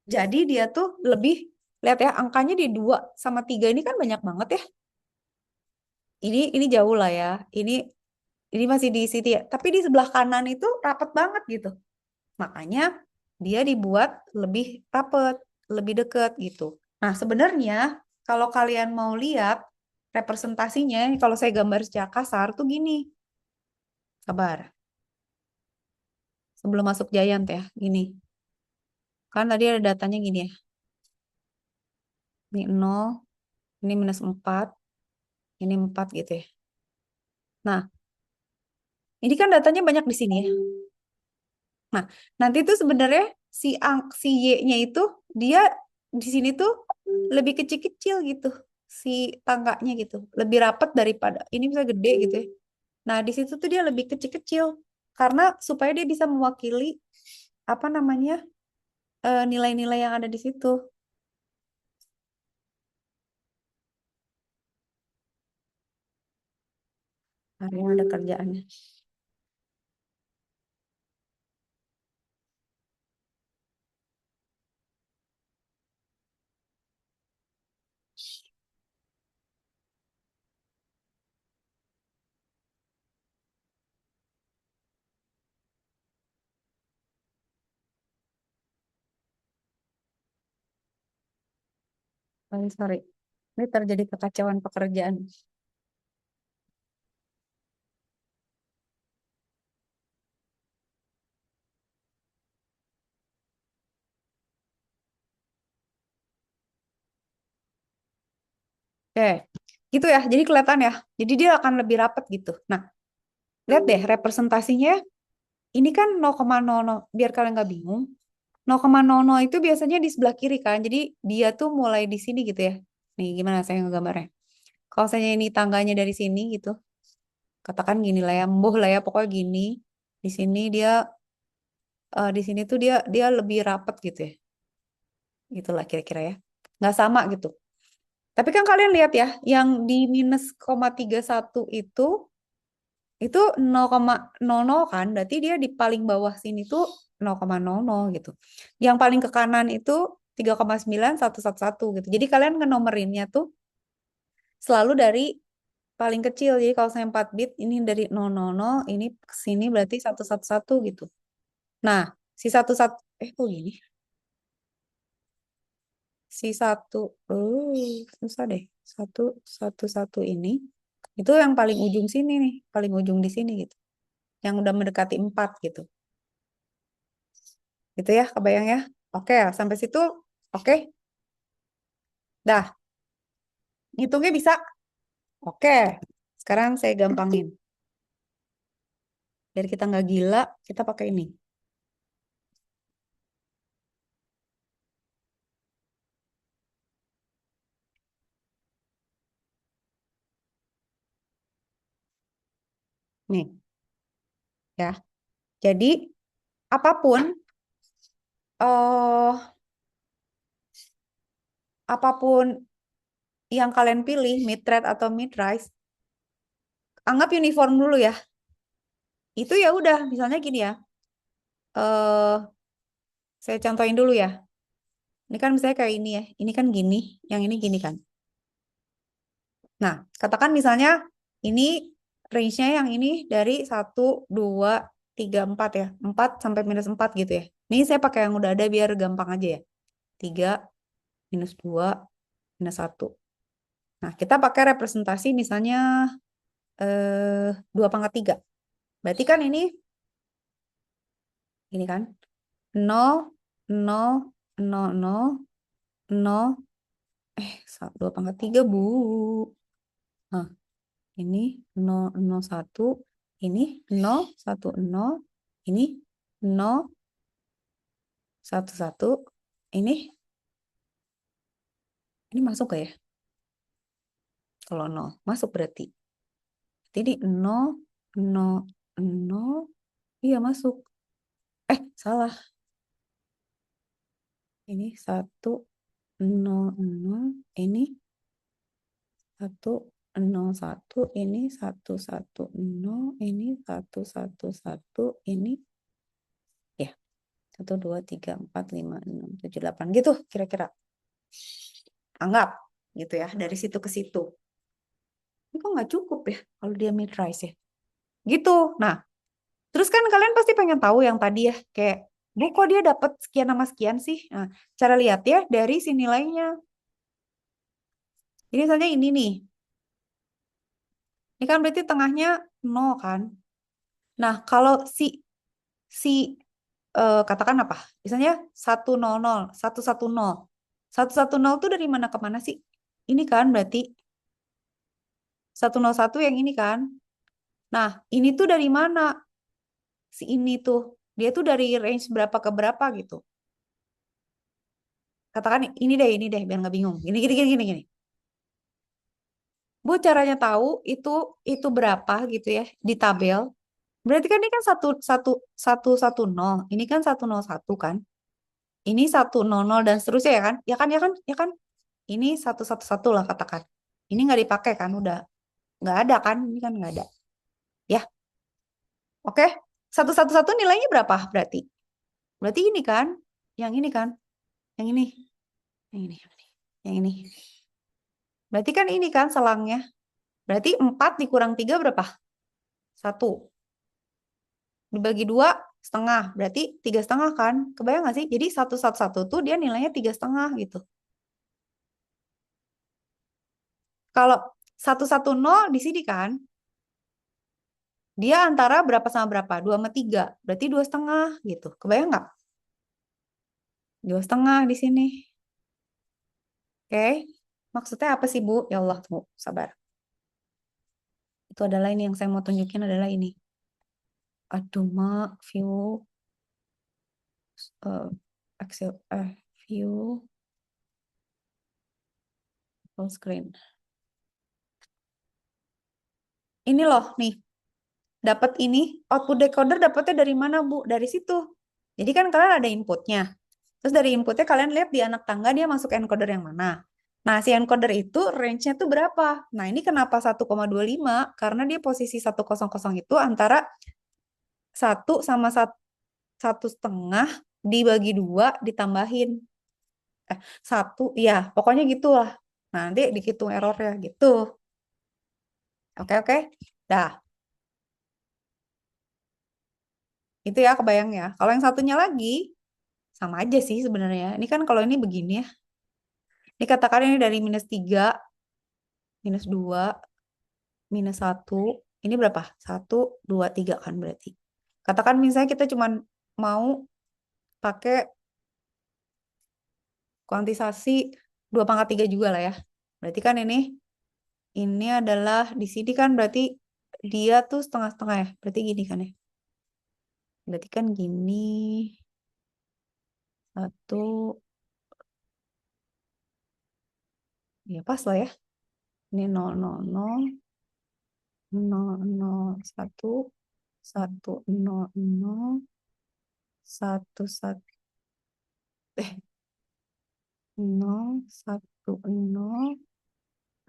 Jadi dia tuh lebih, lihat ya, angkanya di 2 sama 3 ini kan banyak banget ya. Ini jauh lah ya. Ini masih di sini ya. Tapi di sebelah kanan itu rapat banget gitu. Makanya dia dibuat lebih rapat, lebih deket gitu. Nah, sebenarnya kalau kalian mau lihat representasinya, kalau saya gambar secara kasar tuh gini. Sabar. Sebelum masuk Giant ya, gini. Kan tadi ada datanya gini ya. Ini 0, ini -4, ini 4 gitu ya. Nah, ini kan datanya banyak di sini ya. Nah, nanti tuh sebenarnya si Y-nya itu dia di sini tuh lebih kecil-kecil gitu si tangganya gitu. Lebih rapat daripada ini bisa gede gitu ya. Nah, di situ tuh dia lebih kecil-kecil karena supaya dia bisa mewakili apa namanya nilai-nilai yang ada di situ. Hari ada kerjaannya. Oh, sorry. Ini terjadi kekacauan pekerjaan. Oke, gitu ya. Jadi kelihatan ya. Jadi dia akan lebih rapat gitu. Nah, lihat deh representasinya. Ini kan 0,00. Biar kalian nggak bingung. 0,00 itu biasanya di sebelah kiri kan. Jadi dia tuh mulai di sini gitu ya. Nih gimana saya ngegambarnya. Kalau saya ini tangganya dari sini gitu. Katakan gini lah ya, embuh lah ya, pokoknya gini. Di sini dia, di sini tuh dia dia lebih rapet gitu ya. Gitulah kira-kira ya. Nggak sama gitu. Tapi kan kalian lihat ya, yang di minus koma 31 itu 0,00 kan, berarti dia di paling bawah sini tuh 0,00 gitu. Yang paling ke kanan itu 3,9111 gitu. Jadi kalian ngenomerinnya tuh selalu dari paling kecil. Jadi kalau saya 4 bit, ini dari 000, ini ke sini berarti 111 gitu. Nah, si 11, kok gini? Si satu, susah deh. Satu, satu ini, itu yang paling ujung sini nih, paling ujung di sini gitu. Yang udah mendekati 4 gitu. Gitu ya, kebayang ya? Oke, sampai situ, oke. Dah, hitungnya bisa. Oke, sekarang saya gampangin. Biar kita nggak gila, kita pakai ini. Nih, ya. Jadi, apapun, eh apapun yang kalian pilih, mid trade atau mid rise, anggap uniform dulu ya. Itu ya udah, misalnya gini ya. eh saya contohin dulu ya. Ini kan misalnya kayak ini ya. Ini kan gini, yang ini gini kan. Nah, katakan misalnya ini range-nya yang ini dari 1, 2, 3, 4 ya. 4 sampai -4 gitu ya. Ini saya pakai yang udah ada biar gampang aja ya. 3, -2, -1. Nah, kita pakai representasi misalnya 2/3. Berarti kan ini kan 0, 0, 0, 0, 0, 2/3 Bu. Nah, ini 0, 0, 1, ini 0, 1, 0, ini 0, 1, 1, ini masuk gak ya? Kalau 0, masuk berarti. Jadi 0, 0, 0, iya masuk. Salah. Ini 1, 0, 0, ini 1, 0, 1, ini 1, 1, 0, ini 1, 1, 1, ini ya 1, 2, 3, 4, 5, 6, 7, 8 gitu kira-kira. Anggap gitu ya dari situ ke situ. Ini kok nggak cukup ya kalau dia mid rise ya. Gitu. Nah, terus kan kalian pasti pengen tahu yang tadi ya kayak Bu kok dia dapat sekian sama sekian sih? Nah, cara lihat ya dari si nilainya. Ini misalnya ini nih. Ini kan berarti tengahnya 0 kan? Nah, kalau si katakan apa? Misalnya 100, 110. 110 tuh dari mana ke mana sih? Ini kan berarti 101 yang ini kan. Nah, ini tuh dari mana? Si ini tuh. Dia tuh dari range berapa ke berapa gitu. Katakan ini deh biar nggak bingung. Gini gini gini gini gini. Bu caranya tahu itu berapa gitu ya di tabel. Berarti kan ini kan satu nol. Ini kan 101 kan. Ini 100 dan seterusnya ya kan? Ya kan ya kan ya kan. Ini 111 lah katakan. Ini nggak dipakai kan udah nggak ada kan? Ini kan nggak ada. Ya, oke. 111 nilainya berapa berarti? Berarti ini kan? Yang ini kan? Yang ini. Yang ini. Yang ini. Berarti kan ini kan selangnya. Berarti 4 dikurang 3 berapa? 1. Dibagi 2 setengah. Berarti 3,5 kan? Kebayang nggak sih? Jadi 111 tuh dia nilainya 3,5 gitu. Kalau 110 di sini kan? Dia antara berapa sama berapa? 2 sama 3. Berarti 2,5 gitu. Kebayang nggak? 2,5 di sini. Oke. Maksudnya apa sih, Bu? Ya Allah, tunggu. Sabar. Itu adalah ini yang saya mau tunjukin adalah ini. Aduh, Mak. View. Excel, view full screen. Ini loh, nih. Dapat ini, output decoder dapatnya dari mana, Bu? Dari situ. Jadi kan kalian ada inputnya. Terus dari inputnya kalian lihat di anak tangga dia masuk encoder yang mana. Nah, si encoder itu range-nya tuh berapa? Nah, ini kenapa 1,25? Karena dia posisi 100 itu antara 1 sama 1,5 dibagi 2 ditambahin. 1, ya pokoknya gitulah. Nah, nanti dihitung errornya gitu. Oke, oke. Dah, itu ya kebayang ya. Kalau yang satunya lagi, sama aja sih sebenarnya. Ini kan kalau ini begini ya. Ini katakan ini dari -3, -2, -1. Ini berapa? 1, 2, 3 kan berarti. Katakan misalnya kita cuma mau pakai kuantisasi 2 pangkat 3 juga lah ya. Berarti kan ini adalah di sini kan berarti dia tuh setengah-setengah ya. Berarti gini kan ya. Berarti kan gini. 1, ya pas lah ya. Ini 0, 0, 0, 0, 0, 1, 1, 0, 0, 1, 1, 0, 1, 0,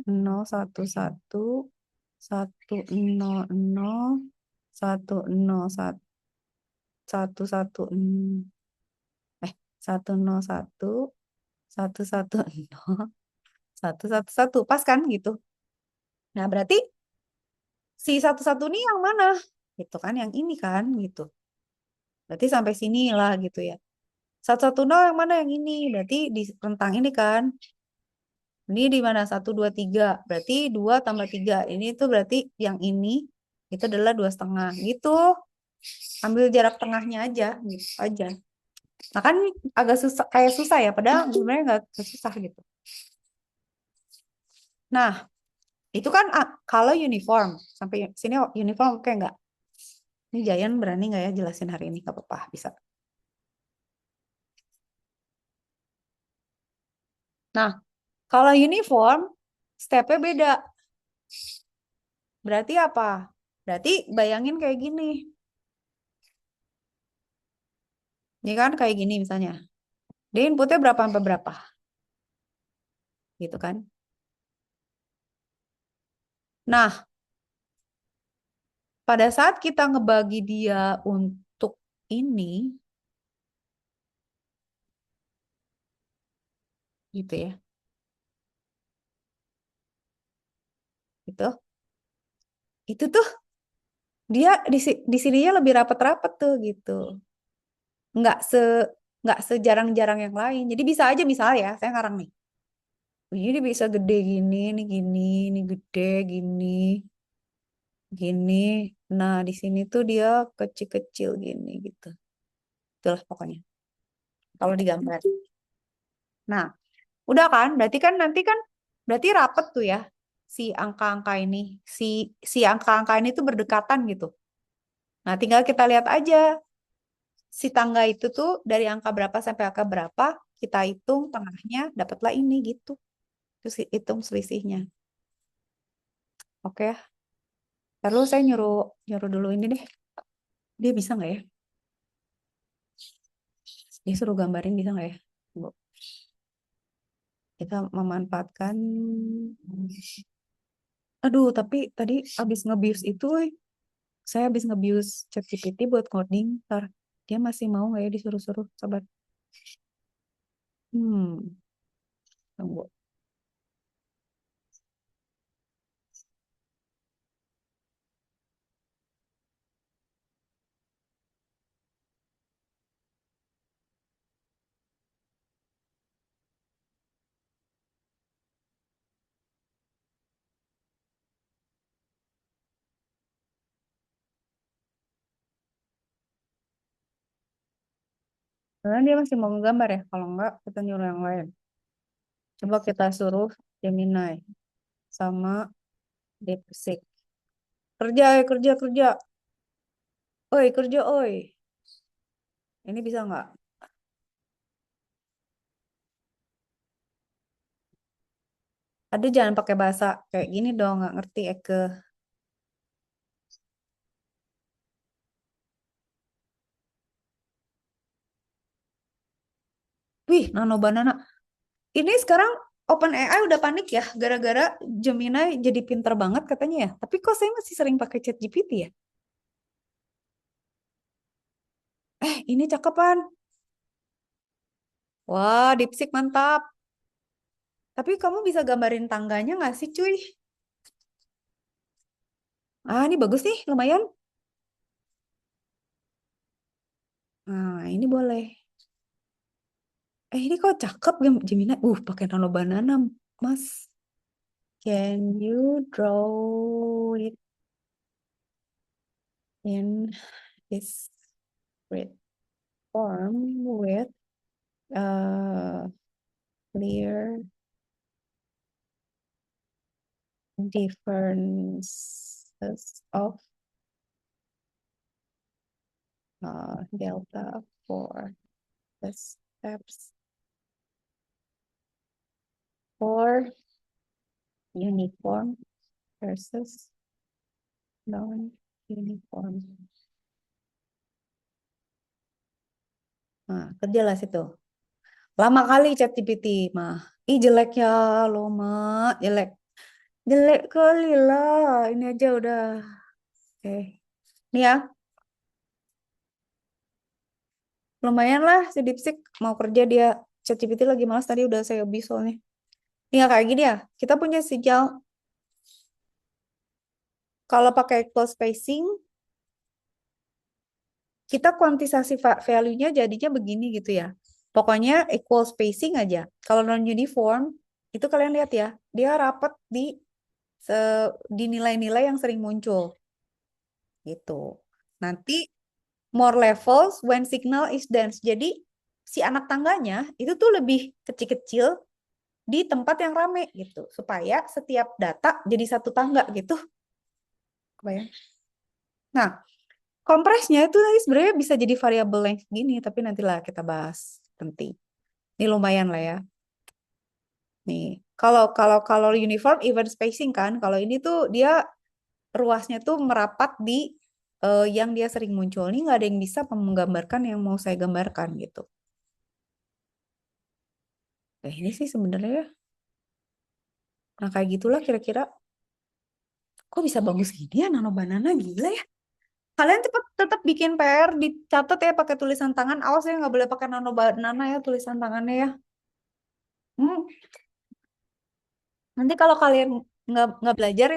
0, 1, 1, 1, 0, 0, 1, 0, 1, 1, 1, 1, 0, 1, 1, 1, 0, 1, 1, 1. Pas kan gitu. Nah, berarti si 1, 1 ini yang mana? Gitu kan, yang ini kan gitu. Berarti sampai sini lah gitu ya. 1, 1, 0 yang mana yang ini? Berarti di rentang ini kan. Ini di mana? 1, 2, 3. Berarti 2 tambah 3. Ini tuh berarti yang ini itu adalah 2,5. Gitu. Ambil jarak tengahnya aja. Gitu aja. Nah kan agak susah, kayak susah ya. Padahal sebenarnya nggak susah gitu. Nah, itu kan kalau uniform. Sampai sini uniform oke nggak? Ini Jayan berani nggak ya jelasin hari ini? Nggak apa-apa, bisa. Nah, kalau uniform, stepnya beda. Berarti apa? Berarti bayangin kayak gini. Ini kan kayak gini misalnya. Dia inputnya berapa sampai berapa? Gitu kan. Nah, pada saat kita ngebagi dia untuk ini, gitu ya. Gitu. Itu tuh dia di sininya lebih rapat-rapat tuh gitu. Nggak se nggak sejarang-jarang yang lain. Jadi bisa aja misalnya ya, saya ngarang nih. Ini bisa gede gini, ini gede gini, gini. Nah, di sini tuh dia kecil-kecil gini gitu. Itulah pokoknya. Kalau digambar. Nah, udah kan? Berarti kan nanti kan berarti rapet tuh ya si angka-angka ini. Si si angka-angka ini tuh berdekatan gitu. Nah, tinggal kita lihat aja si tangga itu tuh dari angka berapa sampai angka berapa, kita hitung tengahnya, dapatlah ini gitu. Terus hitung selisihnya. Oke, lalu saya nyuruh nyuruh dulu ini deh. Dia bisa nggak ya? Dia suruh gambarin bisa nggak ya? Bu, kita memanfaatkan. Aduh, tapi tadi abis nge-bius itu, saya habis nge-bius ChatGPT buat coding. Ntar dia masih mau nggak ya disuruh-suruh? Sabar. Tunggu. Karena dia masih mau gambar ya. Kalau nggak, kita nyuruh yang lain. Coba kita suruh Gemini sama DeepSeek. Kerja, kerja, kerja. Oi, kerja, oi. Ini bisa nggak? Aduh, jangan pakai bahasa kayak gini dong, nggak ngerti Eke. Wih, nano banana. Ini sekarang OpenAI udah panik ya, gara-gara Gemini jadi pinter banget katanya ya. Tapi kok saya masih sering pakai ChatGPT ya? Ini cakepan. Wah, DeepSeek mantap. Tapi kamu bisa gambarin tangganya nggak sih, cuy? Ini bagus nih, lumayan. Nah, ini boleh. Ini kok cakep Gemini. Pakai nano banana, Mas. Can you draw it in this grid form with uh, clear differences of delta for the steps for uniform versus non-uniform. Nah, kerjalah situ. Lama kali ChatGPT mah. Jelek ya lo mah, jelek. Jelek kali lah. Ini aja udah. Oke. Nih ya, lumayan lah si DeepSeek mau kerja dia. ChatGPT lagi malas tadi udah saya habis soalnya. Nih ya kayak gini ya. Kita punya sinyal kalau pakai close spacing, kita kuantisasi value-nya jadinya begini gitu ya. Pokoknya equal spacing aja. Kalau non-uniform, itu kalian lihat ya, dia rapat di nilai-nilai yang sering muncul gitu. Nanti more levels when signal is dense. Jadi si anak tangganya itu tuh lebih kecil-kecil di tempat yang rame gitu, supaya setiap data jadi satu tangga gitu. Kebayang? Nah, kompresnya itu nanti sebenarnya bisa jadi variabel length gini, tapi nantilah kita bahas penting. Ini lumayan lah ya. Nih, kalau kalau kalau uniform event spacing kan, kalau ini tuh dia ruasnya tuh merapat di yang dia sering muncul. Ini nggak ada yang bisa menggambarkan yang mau saya gambarkan gitu. Ini sih sebenarnya ya. Nah kayak gitulah kira-kira. Kok bisa bagus gini ya nano banana gila ya. Kalian tetap tetap bikin PR, dicatat ya pakai tulisan tangan. Awas ya nggak boleh pakai nano banana ya tulisan tangannya ya. Hmm, Nanti kalau kalian nggak belajar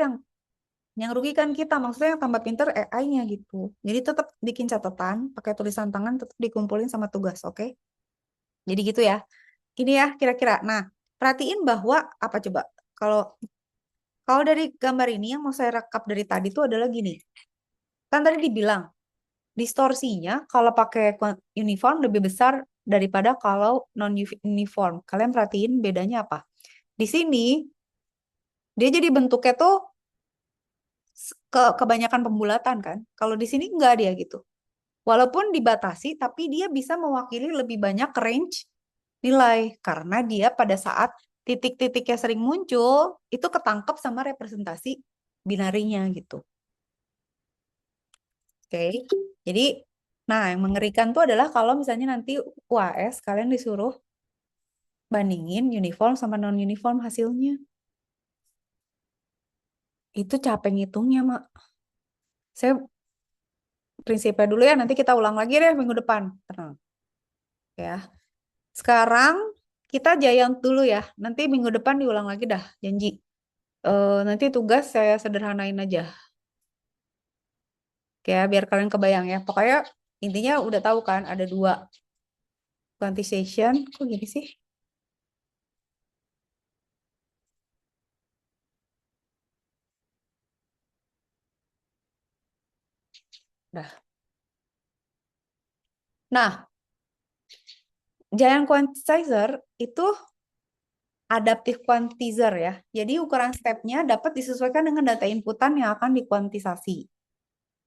yang rugikan kita, maksudnya yang tambah pinter AI-nya gitu. Jadi tetap bikin catatan, pakai tulisan tangan, tetap dikumpulin sama tugas, oke? Jadi gitu ya. Ini ya kira-kira. Nah, perhatiin bahwa apa coba? Kalau kalau dari gambar ini yang mau saya rekap dari tadi tuh adalah gini. Kan tadi dibilang distorsinya kalau pakai uniform lebih besar daripada kalau non uniform. Kalian perhatiin bedanya apa? Di sini dia jadi bentuknya tuh kebanyakan pembulatan kan. Kalau di sini enggak dia gitu. Walaupun dibatasi, tapi dia bisa mewakili lebih banyak range nilai karena dia pada saat titik-titiknya sering muncul itu ketangkep sama representasi binarinya gitu. Oke. Jadi, nah yang mengerikan tuh adalah kalau misalnya nanti UAS kalian disuruh bandingin uniform sama non uniform hasilnya. Itu capek ngitungnya, Mak. Saya prinsipnya dulu ya, nanti kita ulang lagi deh minggu depan. Tenang ya. Sekarang kita giant dulu ya. Nanti minggu depan diulang lagi dah, janji. Nanti tugas saya sederhanain aja. Kayak biar kalian kebayang ya. Pokoknya intinya udah tahu kan ada dua quantization. Kok gini sih? Dah. Nah, giant quantizer itu adaptive quantizer ya. Jadi ukuran stepnya dapat disesuaikan dengan data inputan yang akan dikuantisasi.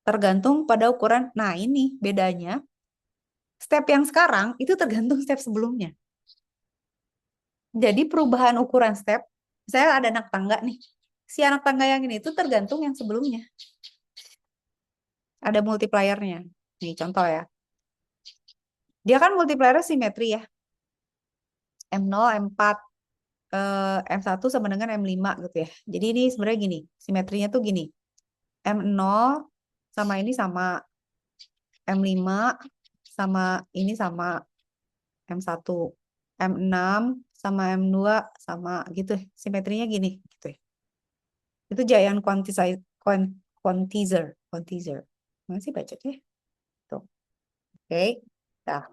Tergantung pada ukuran. Nah, ini bedanya. Step yang sekarang itu tergantung step sebelumnya. Jadi perubahan ukuran step Saya ada anak tangga nih. Si anak tangga yang ini itu tergantung yang sebelumnya. Ada multipliernya. Nih contoh ya. Dia kan multipliernya simetri ya. M0, M4, M1 sama dengan M5 gitu ya. Jadi ini sebenarnya gini. Simetrinya tuh gini. M0 sama ini sama. M5 sama ini sama M1. M6 sama M2 sama gitu. Simetrinya gini gitu ya. Itu Giant quantizer. Quantizer. Mana sih bacanya? Tuh. Oke. Nah,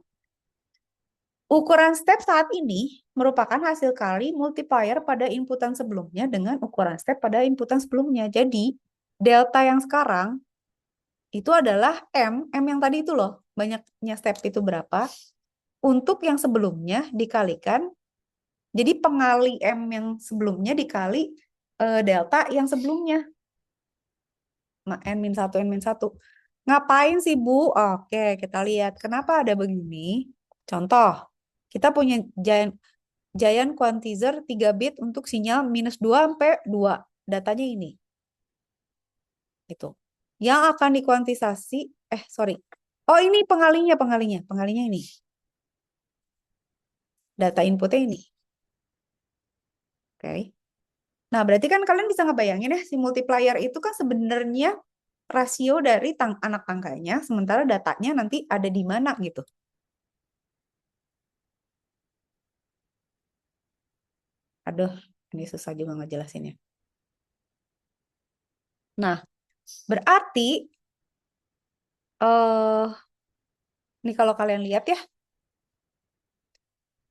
ukuran step saat ini merupakan hasil kali multiplier pada inputan sebelumnya dengan ukuran step pada inputan sebelumnya. Jadi, delta yang sekarang itu adalah M yang tadi itu loh. Banyaknya step itu berapa? Untuk yang sebelumnya dikalikan, jadi pengali M yang sebelumnya dikali delta yang sebelumnya. N-1, N-1. Ngapain sih, Bu? Oke, kita lihat. Kenapa ada begini? Contoh, kita punya giant quantizer 3 bit untuk sinyal -2 sampai 2. Datanya ini. Itu. Yang akan dikuantisasi, sorry. Oh, ini pengalinya, pengalinya. Pengalinya ini. Data inputnya ini. Oke. Nah, berarti kan kalian bisa ngebayangin ya, si multiplier itu kan sebenarnya rasio dari anak tangkanya, sementara datanya nanti ada di mana gitu. Aduh, ini susah juga ngejelasinnya. Nah, berarti eh nih kalau kalian lihat ya,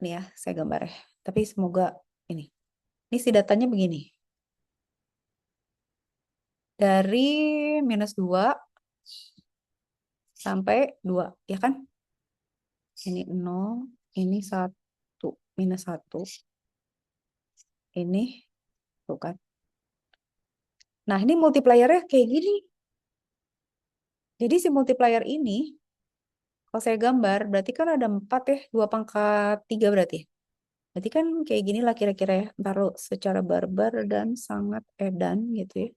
nih ya, saya gambar ya. Tapi semoga ini. Ini si datanya begini. Dari -2 sampai 2, ya kan? Ini 0, ini 1, -1. Ini, tuh kan. Nah, ini multipliernya kayak gini. Jadi si multiplier ini, kalau saya gambar, berarti kan ada 4 ya, 2 pangkat 3 berarti. Berarti kan kayak gini lah kira-kira ya. Taruh secara barbar dan sangat edan gitu ya.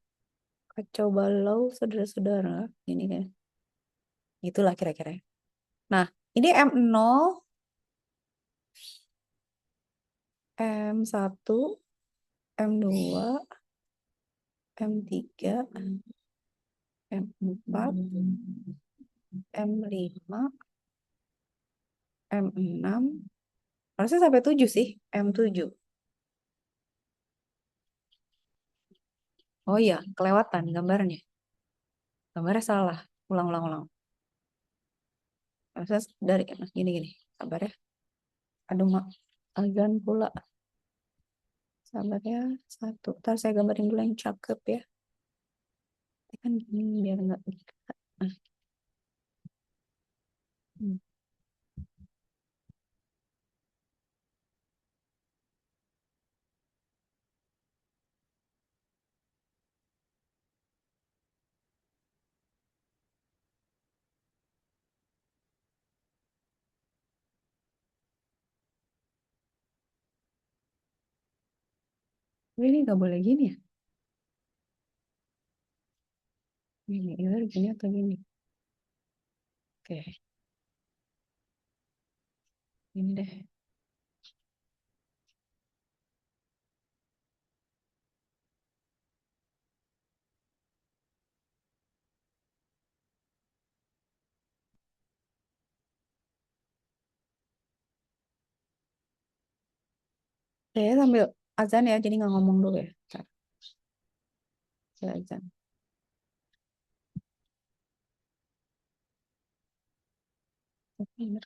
Kacau balau saudara-saudara. Ini kan. Itulah kira-kira ya. Nah, ini M0, M1, M2, M3, M4, M5, M6. Harusnya sampai 7 sih. M7. Oh iya, kelewatan gambarnya. Gambarnya salah. Ulang, ulang, ulang. Harusnya dari gini-gini. Sabar ya. Aduh, mak. Azan pula. Sabar ya. Satu. Ntar saya gambarin dulu yang cakep ya. Ini kan gini biar nggak. Nah, hmm. Ini nggak boleh gini ya. Ini gini atau gini. Oke, ini deh. Saya sambil azan ya, jadi nggak ngomong dulu ya. Ntar, saya azan. Bener.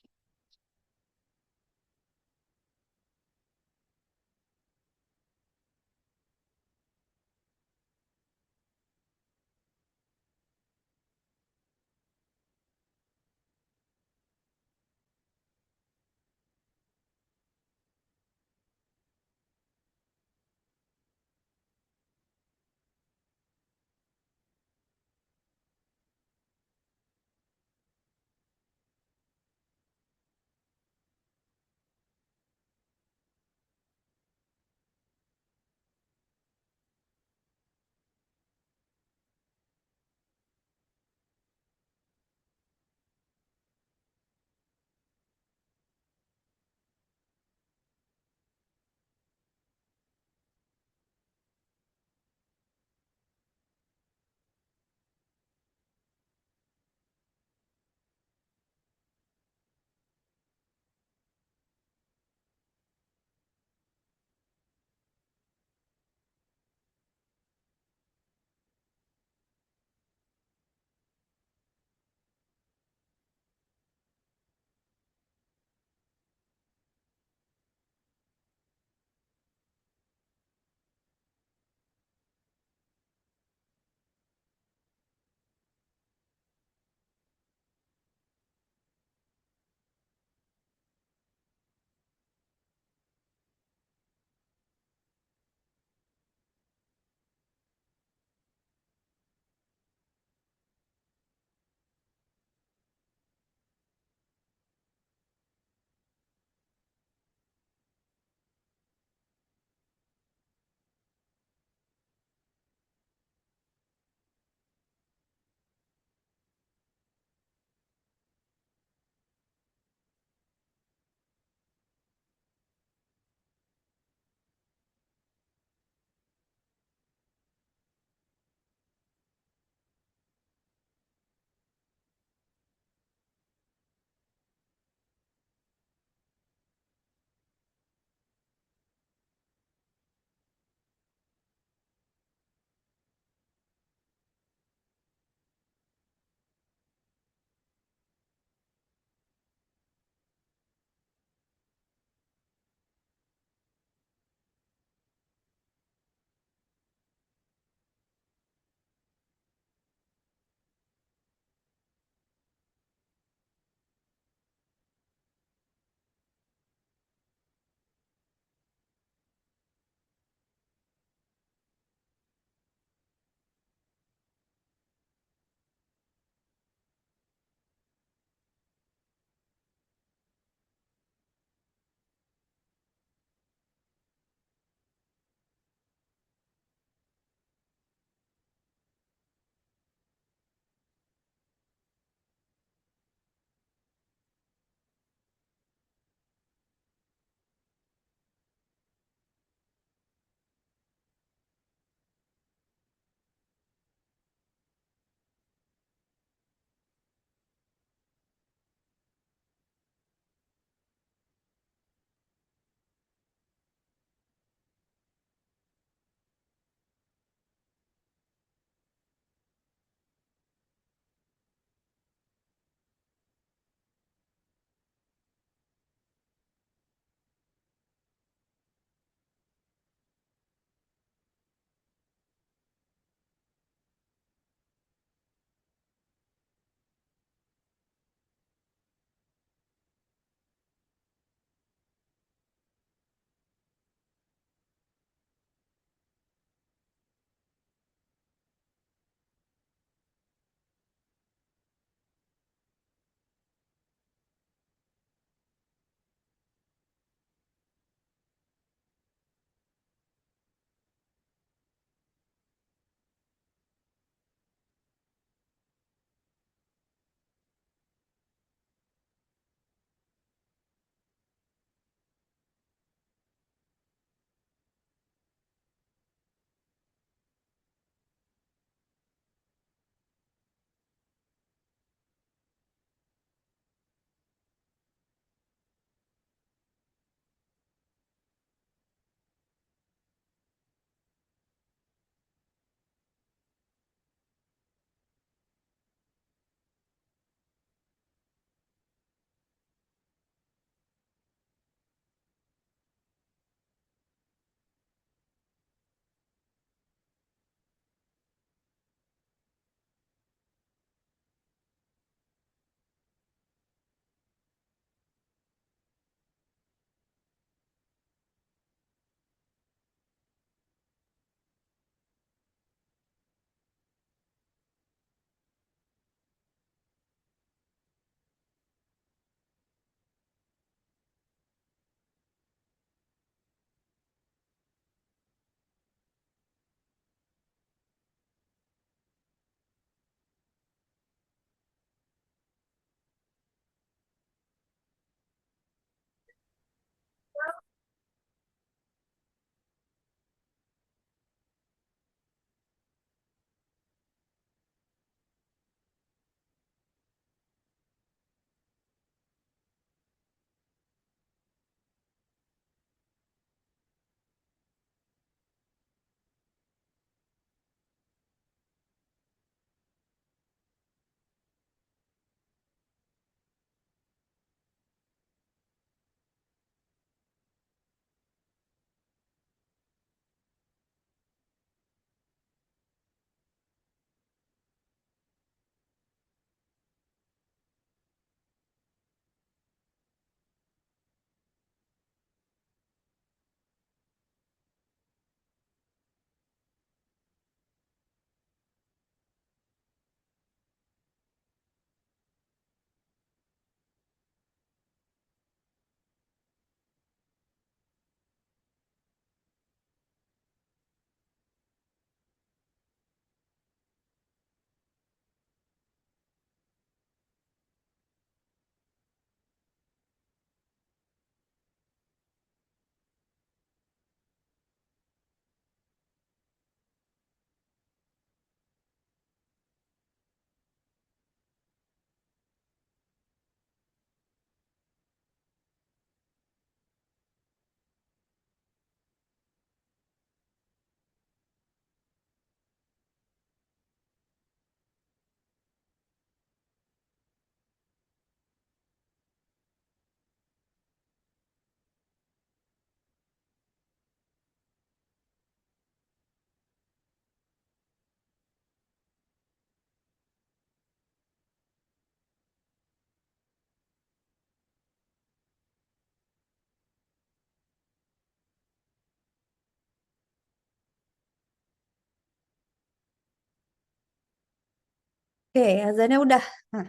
Oke, azannya udah. Nah,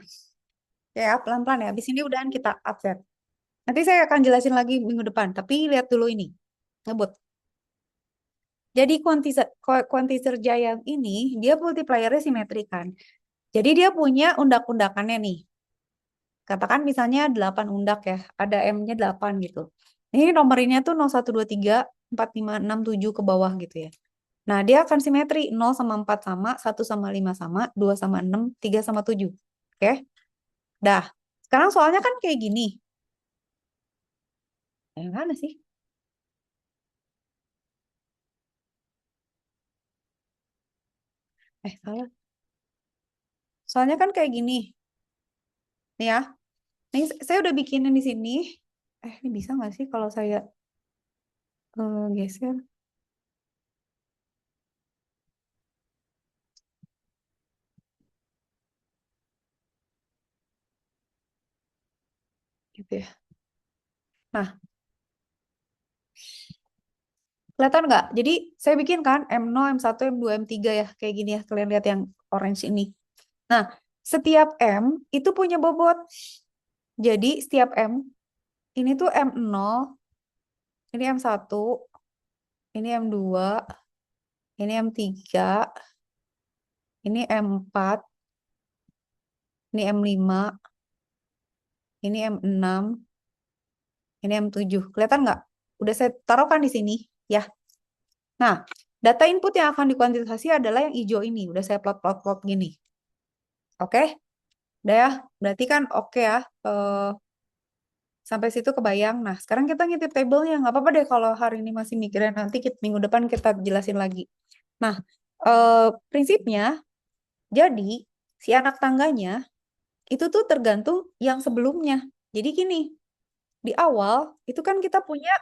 ya pelan-pelan ya. Habis ini udahan kita update. Nanti saya akan jelasin lagi minggu depan. Tapi lihat dulu ini. Ngebut. Jadi quantizer giant ini, dia multipliernya simetri kan. Jadi dia punya undak-undakannya nih. Katakan misalnya 8 undak ya. Ada M-nya 8 gitu. Ini nomornya tuh 0, 1, 2, 3, 4, 5, 6, 7 ke bawah gitu ya. Nah, dia akan simetri. 0 sama 4 sama, 1 sama 5 sama, 2 sama 6, 3 sama 7. Oke? Dah. Sekarang soalnya kan kayak gini. Yang mana sih? Salah. Soalnya kan kayak gini. Nih ya. Nih, saya udah bikinin di sini. Ini bisa nggak sih kalau saya geser? Gitu ya. Nah, kelihatan nggak? Jadi, saya bikin kan M0, M1, M2, M3 ya. Kayak gini ya. Kalian lihat yang orange ini. Nah, setiap M itu punya bobot. Jadi, setiap M, ini tuh M0, ini M1, ini M2, ini M3, ini M4, ini M5, ini M6, ini M7. Kelihatan nggak? Udah saya taruhkan di sini, ya. Nah, data input yang akan dikuantifikasi adalah yang hijau ini. Udah saya plot-plot-plot gini. Oke? Udah ya? Berarti kan oke ya. Sampai situ kebayang. Nah, sekarang kita ngintip tabelnya. Nggak apa-apa deh kalau hari ini masih mikirin. Nanti minggu depan kita jelasin lagi. Nah, prinsipnya, jadi si anak tangganya itu tuh tergantung yang sebelumnya. Jadi gini, di awal itu kan kita punya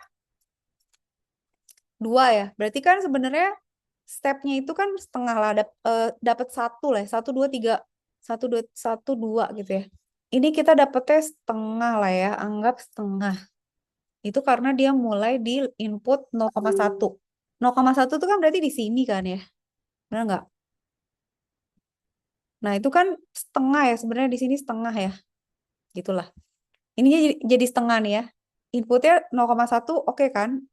dua ya. Berarti kan sebenarnya stepnya itu kan setengah lah. Dapat satu lah, ya. Satu dua tiga, satu dua gitu ya. Ini kita dapetnya setengah lah ya, anggap setengah. Itu karena dia mulai di input 0,1. 0,1 itu kan berarti di sini kan ya, benar nggak? Nah itu kan setengah ya, sebenarnya di sini setengah ya, gitulah. Ini jadi setengah nih ya. Inputnya 0,1 oke kan?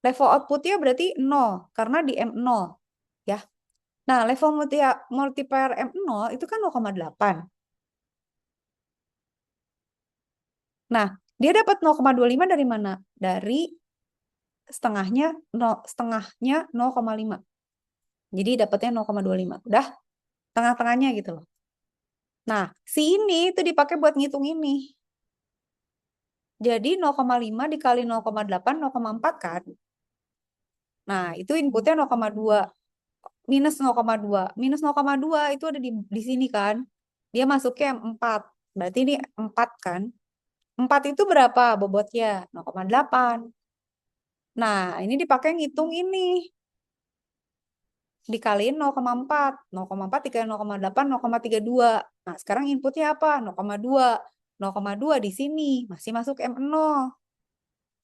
Level outputnya berarti 0 karena di M0 ya. Nah, level multiplier M0 itu kan 0,8. Nah, dia dapat 0,25 dari mana? Dari setengahnya setengahnya 0,5. Jadi dapatnya 0,25. Udah tengah-tengahnya gitu loh. Nah, si ini itu dipakai buat ngitung ini. Jadi 0,5 dikali 0,8, 0,4 kan? Nah, itu inputnya 0,2. Minus 0,2. Minus 0,2 itu ada di sini kan. Dia masuknya 4. Berarti ini 4 kan. 4 itu berapa bobotnya? 0,8. Nah, ini dipakai ngitung ini. Dikaliin 0,4. 0,4 dikali 0,8, 0,32. Nah, sekarang inputnya apa? 0,2. 0,2 di sini. Masih masuk M0.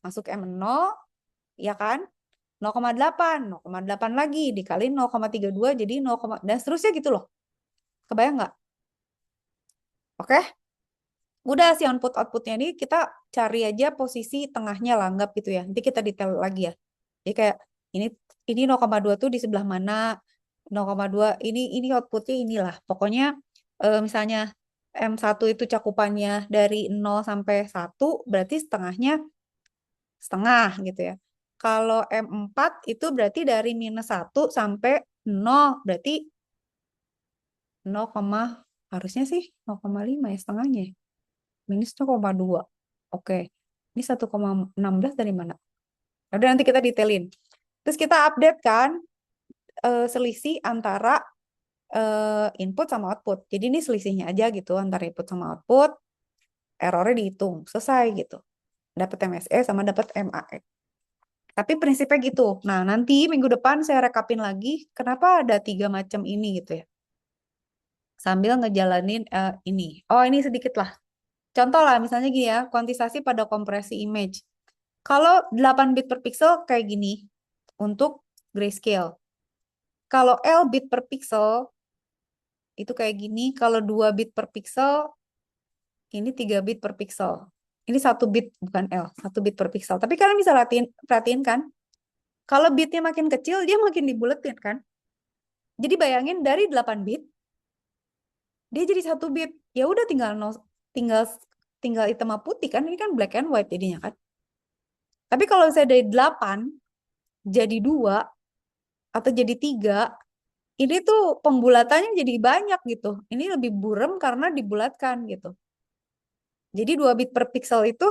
Masuk M0, ya kan? 0,8. 0,8 lagi dikaliin 0,32 jadi 0, dan seterusnya gitu loh. Kebayang nggak? Oke? Udah si outputnya ini kita cari aja posisi tengahnya lah, anggap gitu ya. Nanti kita detail lagi ya. Jadi kayak ini ini 0,2 tuh di sebelah mana? 0,2 ini outputnya inilah. Pokoknya misalnya M1 itu cakupannya dari 0 sampai 1 berarti setengahnya setengah gitu ya. Kalau M4 itu berarti dari -1 sampai 0 berarti 0, harusnya sih 0,5 ya setengahnya. Minus 0,2. Oke. Ini 1,16 dari mana? Udah nanti kita detailin. Terus kita update kan selisih antara input sama output. Jadi ini selisihnya aja gitu antara input sama output. Errornya dihitung. Selesai gitu. Dapat MSE sama dapat MAE. Tapi prinsipnya gitu. Nah, nanti minggu depan saya rekapin lagi kenapa ada 3 macam ini gitu ya. Sambil ngejalanin ini. Oh, ini sedikit lah. Contoh lah, misalnya gini ya, kuantisasi pada kompresi image. Kalau 8 bit per pixel kayak gini untuk grayscale. Kalau L bit per pixel itu kayak gini. Kalau 2 bit per pixel, ini 3 bit per pixel. Ini 1 bit, bukan L, 1 bit per pixel. Tapi kalian bisa perhatiin kan, kalau bitnya makin kecil, dia makin dibuletin kan. Jadi bayangin dari 8 bit, dia jadi 1 bit. Ya udah tinggal tinggal hitam sama putih kan, ini kan black and white jadinya kan. Tapi kalau saya dari 8 jadi 2 atau jadi 3, ini tuh pembulatannya jadi banyak gitu. Ini lebih buram karena dibulatkan gitu. Jadi 2 bit per pixel itu,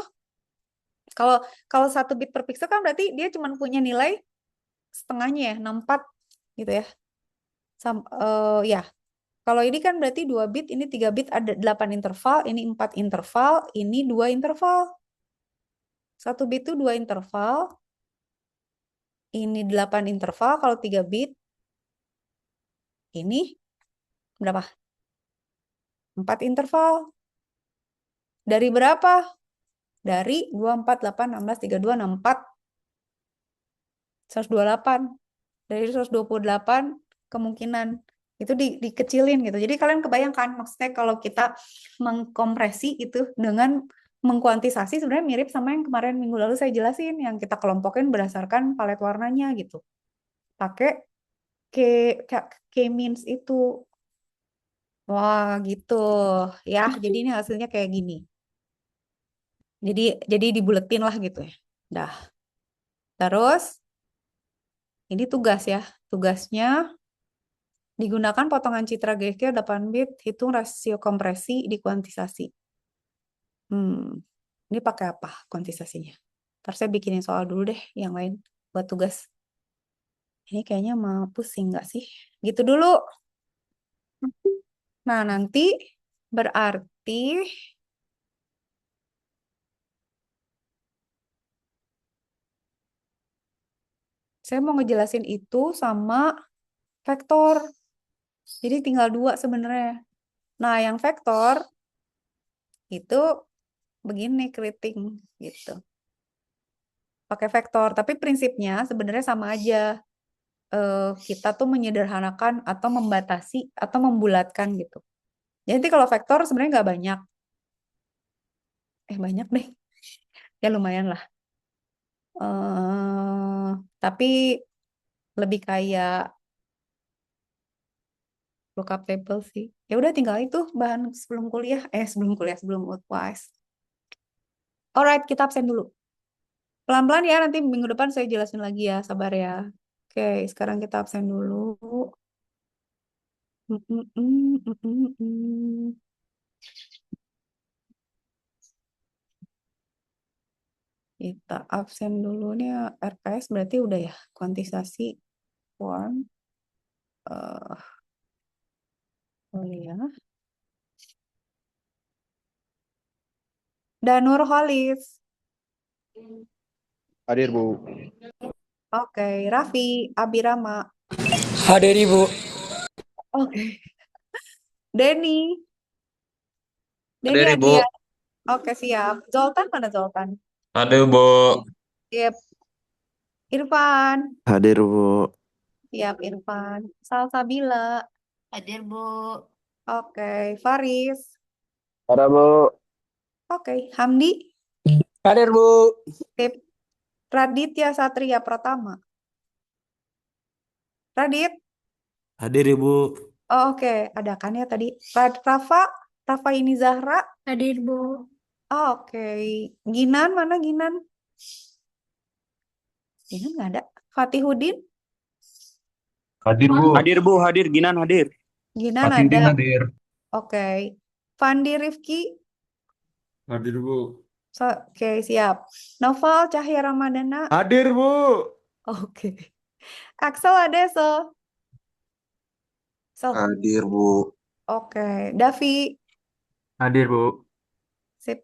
kalau kalau 1 bit per pixel kan berarti dia cuma punya nilai setengahnya ya, 64 gitu ya. Ya. Kalau ini kan berarti 2 bit, ini 3 bit, ada 8 interval, ini 4 interval, ini 2 interval. 1 bit itu 2 interval, ini 8 interval, kalau 3 bit, ini berapa? 4 interval. Dari berapa? Dari 2, 4, 8, 16, 32, 64. 128. Dari 128 kemungkinan itu dikecilin gitu. Jadi kalian kebayangkan maksudnya kalau kita mengkompresi itu dengan mengkuantisasi sebenarnya mirip sama yang kemarin minggu lalu saya jelasin yang kita kelompokin berdasarkan palet warnanya gitu. Pakai K, K-means itu. Wah, gitu. Ya, jadi ini hasilnya kayak gini. Jadi dibuletin lah gitu ya. Dah. Terus ini tugas ya. Tugasnya digunakan potongan citra GQ 8 bit, hitung rasio kompresi di kuantisasi. Ini pakai apa kuantisasinya? Ntar saya bikinin soal dulu deh yang lain buat tugas. Ini kayaknya mau pusing nggak sih? Gitu dulu. Nah, nanti berarti saya mau ngejelasin itu sama vektor. Jadi tinggal 2 sebenarnya. Nah, yang vektor itu begini keriting gitu. Pakai vektor, tapi prinsipnya sebenarnya sama aja. Kita tuh menyederhanakan atau membatasi atau membulatkan gitu. Jadi kalau vektor sebenarnya nggak banyak. Banyak deh. Ya lumayan lah. Tapi lebih kayak lookup table sih. Ya udah tinggal itu bahan sebelum kuliah. Sebelum UTWAS. Alright, kita absen dulu. Pelan-pelan ya, nanti minggu depan saya jelasin lagi ya, sabar ya. Oke, sekarang kita absen dulu. Mm, mm, mm, mm, mm, mm. Kita absen dulu nih, RPS berarti udah ya, kuantisasi form. Kuliah. Dan Nurholis. Hadir, Bu. Oke, Raffi, Abirama. Hadir Ibu. Oke. Denny. Denny Hadir Ibu. Adrian. Oke, siap. Zoltan mana Zoltan? Hadir Bu. Siap. Irfan. Hadir, Bu. Siap, Irfan. Salsabila. Hadir, Bu. Oke, Faris. Ada, Bu. Oke, Hamdi. Hadir Bu. Sip. Raditya Satria Pratama. Radit. Hadir Ibu. Oh, oke, ada kan ya tadi. Rafa. Rafa ini Zahra. Hadir, Bu. Oh, oke. Ginan mana Ginan? Ginan nggak ada. Fatihudin. Hadir Bu. Hadir Bu, hadir Ginan hadir. Ginan Fatihudin ada. hadir. Oke. Fandi Rifki. Hadir Bu. Oke, siap. Noval Cahya Ramadana. Hadir Bu. Oke. Axel ada so. Hadir, Bu. Oke. Davi. Hadir Bu. Sip.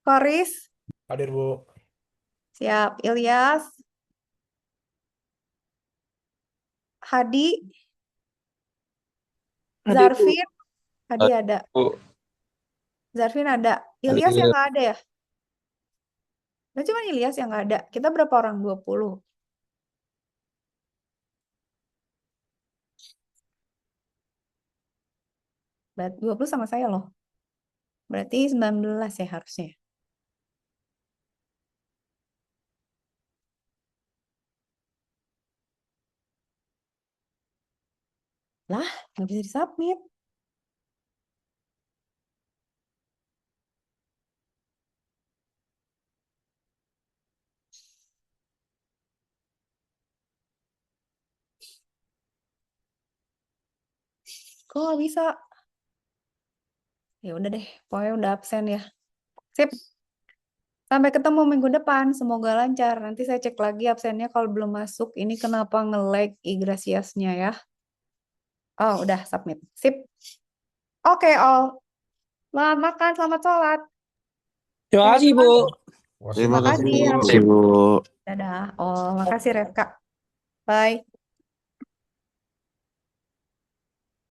Koris. Hadir Bu. Siap. Ilyas. Hadi. Hadir, Bu. Zarfin. Hadi ada. Bu. Zarfin ada. Ilyas yang nggak ada ya? Nah, cuma Ilyas yang nggak ada. Kita berapa orang? 20. Berarti 20 sama saya loh. Berarti 19 ya harusnya. Lah, nggak bisa disubmit. Kok nggak bisa? Ya udah deh, pokoknya udah absen ya. Sip. Sampai ketemu minggu depan. Semoga lancar. Nanti saya cek lagi absennya kalau belum masuk. Ini kenapa nge-lag Igrasiasnya ya? Oh, udah submit. Sip. Oke, all. Selamat makan, selamat sholat. Terima kasih, Bu. Terima kasih, Makasih, Bu. Raffi. Makasih, Bu. Dadah. Oh, makasih Revka. Bye.